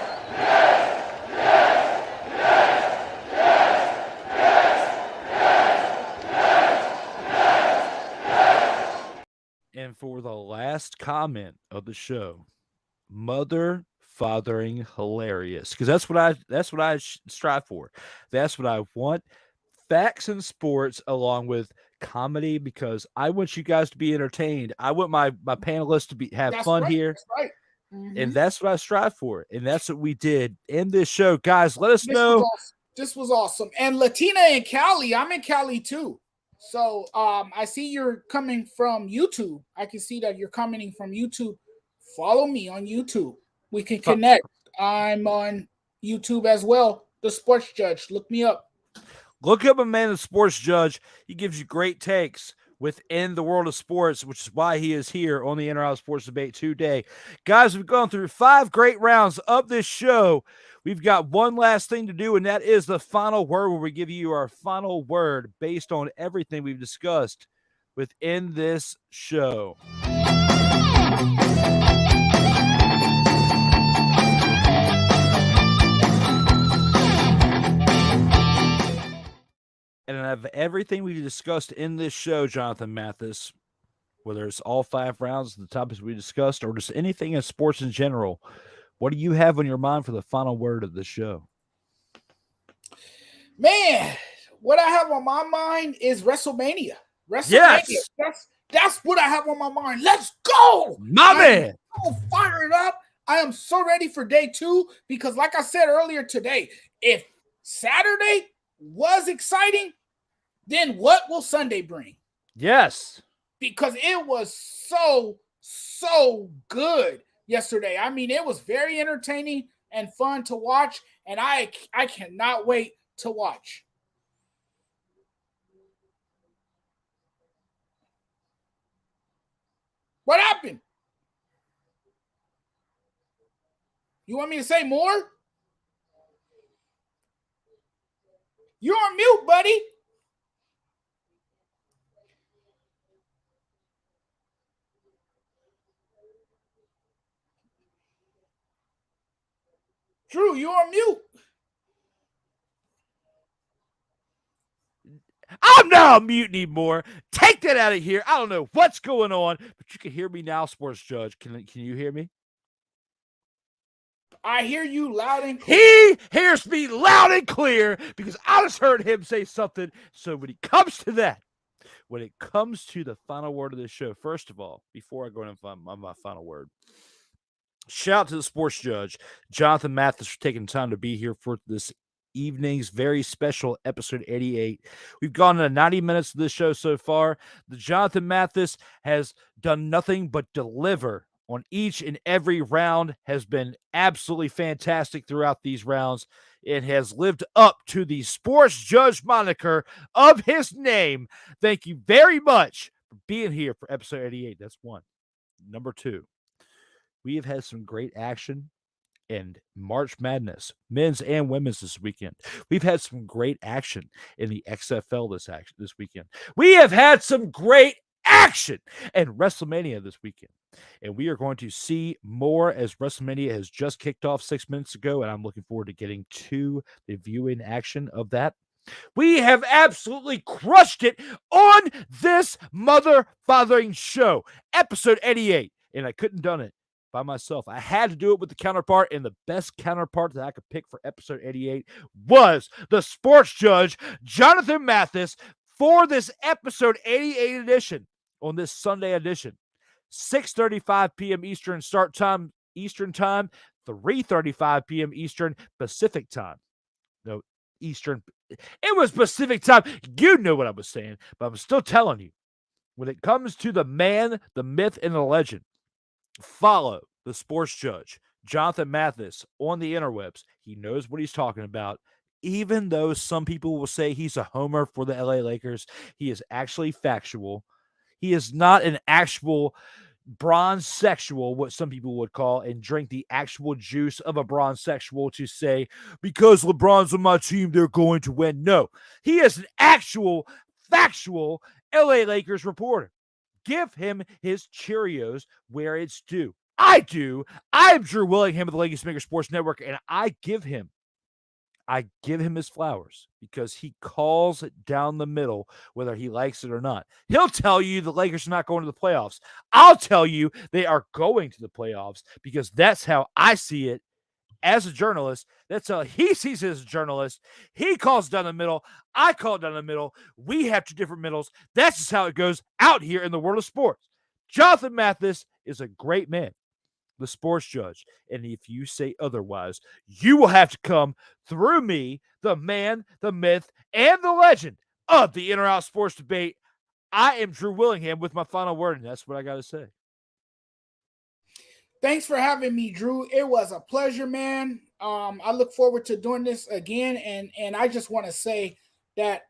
And for the last comment of the show, mother fathering hilarious, because that's what I strive for. That's what I want. Facts and sports along with comedy, because I want you guys to be entertained. I want my panelists to have fun here. That's right. Mm-hmm. And that's what I strive for. And that's what we did in this show. Guys, let us know. This was awesome. And Latina and Cali, I'm in Cali too. So I see you're coming from YouTube. I can see that you're commenting from YouTube. Follow me on YouTube. We can connect. I'm on YouTube as well. The Sports Judge. Look me up. Look up a man, the Sports Judge. He gives you great takes within the world of sports, which is why he is here on the In or Out Sports Debate today. Guys, we've gone through 5 great rounds of this show. We've got one last thing to do, and that is the final word, where we give you our final word based on everything we've discussed within this show. And of everything we discussed in this show, Jonathan Mathis, whether it's all 5 rounds, the topics we discussed, or just anything in sports in general, what do you have on your mind for the final word of the show? Man, what I have on my mind is WrestleMania. Yes. That's what I have on my mind. Let's go. My man. So fired up. I am so ready for day 2 because, like I said earlier today, if Saturday was exciting, then what will Sunday bring? Yes. Because it was so good yesterday. I mean, it was very entertaining and fun to watch, and I cannot wait to watch. What happened? You want me to say more? You're on mute, buddy. Drew, you're on mute. I'm not on mute anymore. Take that out of here. I don't know what's going on, but you can hear me now, Sports Judge. Can you hear me? I hear you loud and clear. He hears me loud and clear because I just heard him say something. So when it comes to that, when it comes to the final word of this show, first of all, before I go into my final word, shout out to the Sports Judge, Jonathan Mathis, for taking time to be here for this evening's very special episode 88. We've gone into 90 minutes of this show so far. The Jonathan Mathis has done nothing but deliver on each and every round, has been absolutely fantastic throughout these rounds, and has lived up to the Sports Judge moniker of his name. Thank you very much for being here for episode 88. That's one. Number two, we have had some great action and March Madness, men's and women's this weekend. We've had some great action in the XFL this weekend. We have had some great action in WrestleMania this weekend. And we are going to see more as WrestleMania has just kicked off 6 minutes ago, and I'm looking forward to getting to the viewing action of that. We have absolutely crushed it on this mother-fathering show, episode 88, and I couldn't have done it by myself. I had to do it with the counterpart, and the best counterpart that I could pick for episode 88 was the Sports Judge, Jonathan Mathis, for this episode 88 edition on this Sunday edition. 6:35 p.m. Eastern start time, 3:35 p.m. Eastern Pacific time. No, Eastern. It was Pacific time. You know what I was saying, but I'm still telling you. When it comes to the man, the myth, and the legend, follow the Sports Judge, Jonathan Mathis, on the interwebs. He knows what he's talking about. Even though some people will say he's a homer for the LA Lakers, he is actually factual. He is not an actual bronze sexual, what some people would call, and drink the actual juice of a bronze sexual to say, because LeBron's on my team, they're going to win. No, he is an actual, factual LA Lakers reporter. Give him his Cheerios where it's due. I do. I'm Drew Willingham of the LegacyMaker Sports Network, and I give him his flowers because he calls it down the middle, whether he likes it or not. He'll tell you the Lakers are not going to the playoffs. I'll tell you they are going to the playoffs because that's how I see it as a journalist. That's how he sees it as a journalist. He calls down the middle. I call it down the middle. We have two different middles. That's just how it goes out here in the world of sports. Jonathan Mathis is a great man, the Sports Judge. And if you say otherwise, you will have to come through me, the man, the myth, and the legend of the In or Out Sports Debate. I am Drew Willingham with my final word, and that's what I got to say. Thanks for having me, Drew. It was a pleasure, man. I look forward to doing this again. And I just want to say that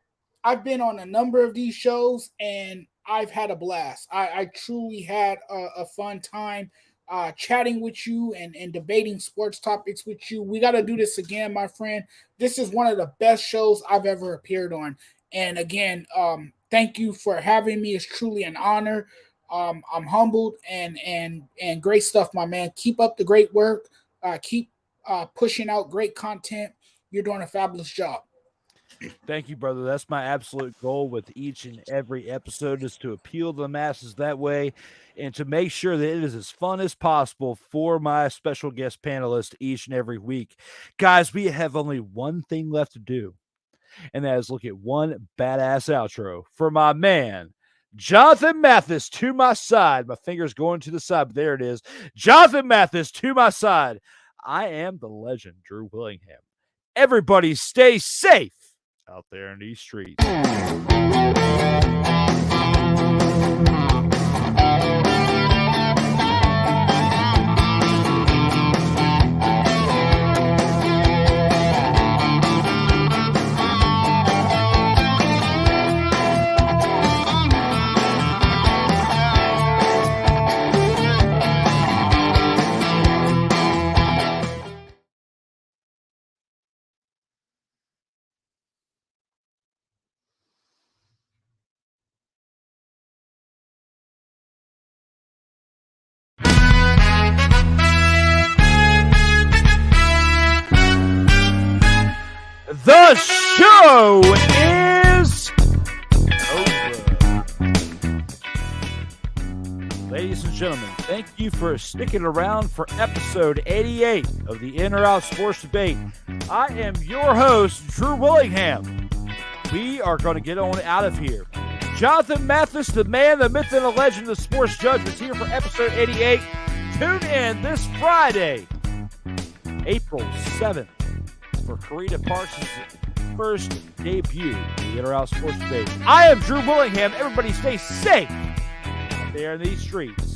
I've been on a number of these shows, and I've had a blast. I truly had a fun time chatting with you and debating sports topics with you. We got to do this again, my friend. This is one of the best shows I've ever appeared on. And again, thank you for having me. It's truly an honor. I'm humbled and great stuff, my man. Keep up the great work. Keep pushing out great content. You're doing a fabulous job. Thank you, brother. That's my absolute goal with each and every episode, is to appeal to the masses that way and to make sure that it is as fun as possible for my special guest panelists each and every week. Guys, we have only one thing left to do, and that is look at one badass outro for my man, Jonathan Mathis, to my side. My finger's going to the side, but there it is. Jonathan Mathis, to my side. I am the legend, Drew Willingham. Everybody stay safe out there in these streets. The show is over. Ladies and gentlemen, thank you for sticking around for episode 88 of the In or Out Sports Debate. I am your host, Drew Willingham. We are going to get on out of here. Jonathan Mathis, the man, the myth, and the legend, the sports judge, is here for episode 88. Tune in this Friday, April 7th, for Karina Parks' first debut in the In or Out Sports Debate. I am Drew Willingham. Everybody stay safe out there in these streets.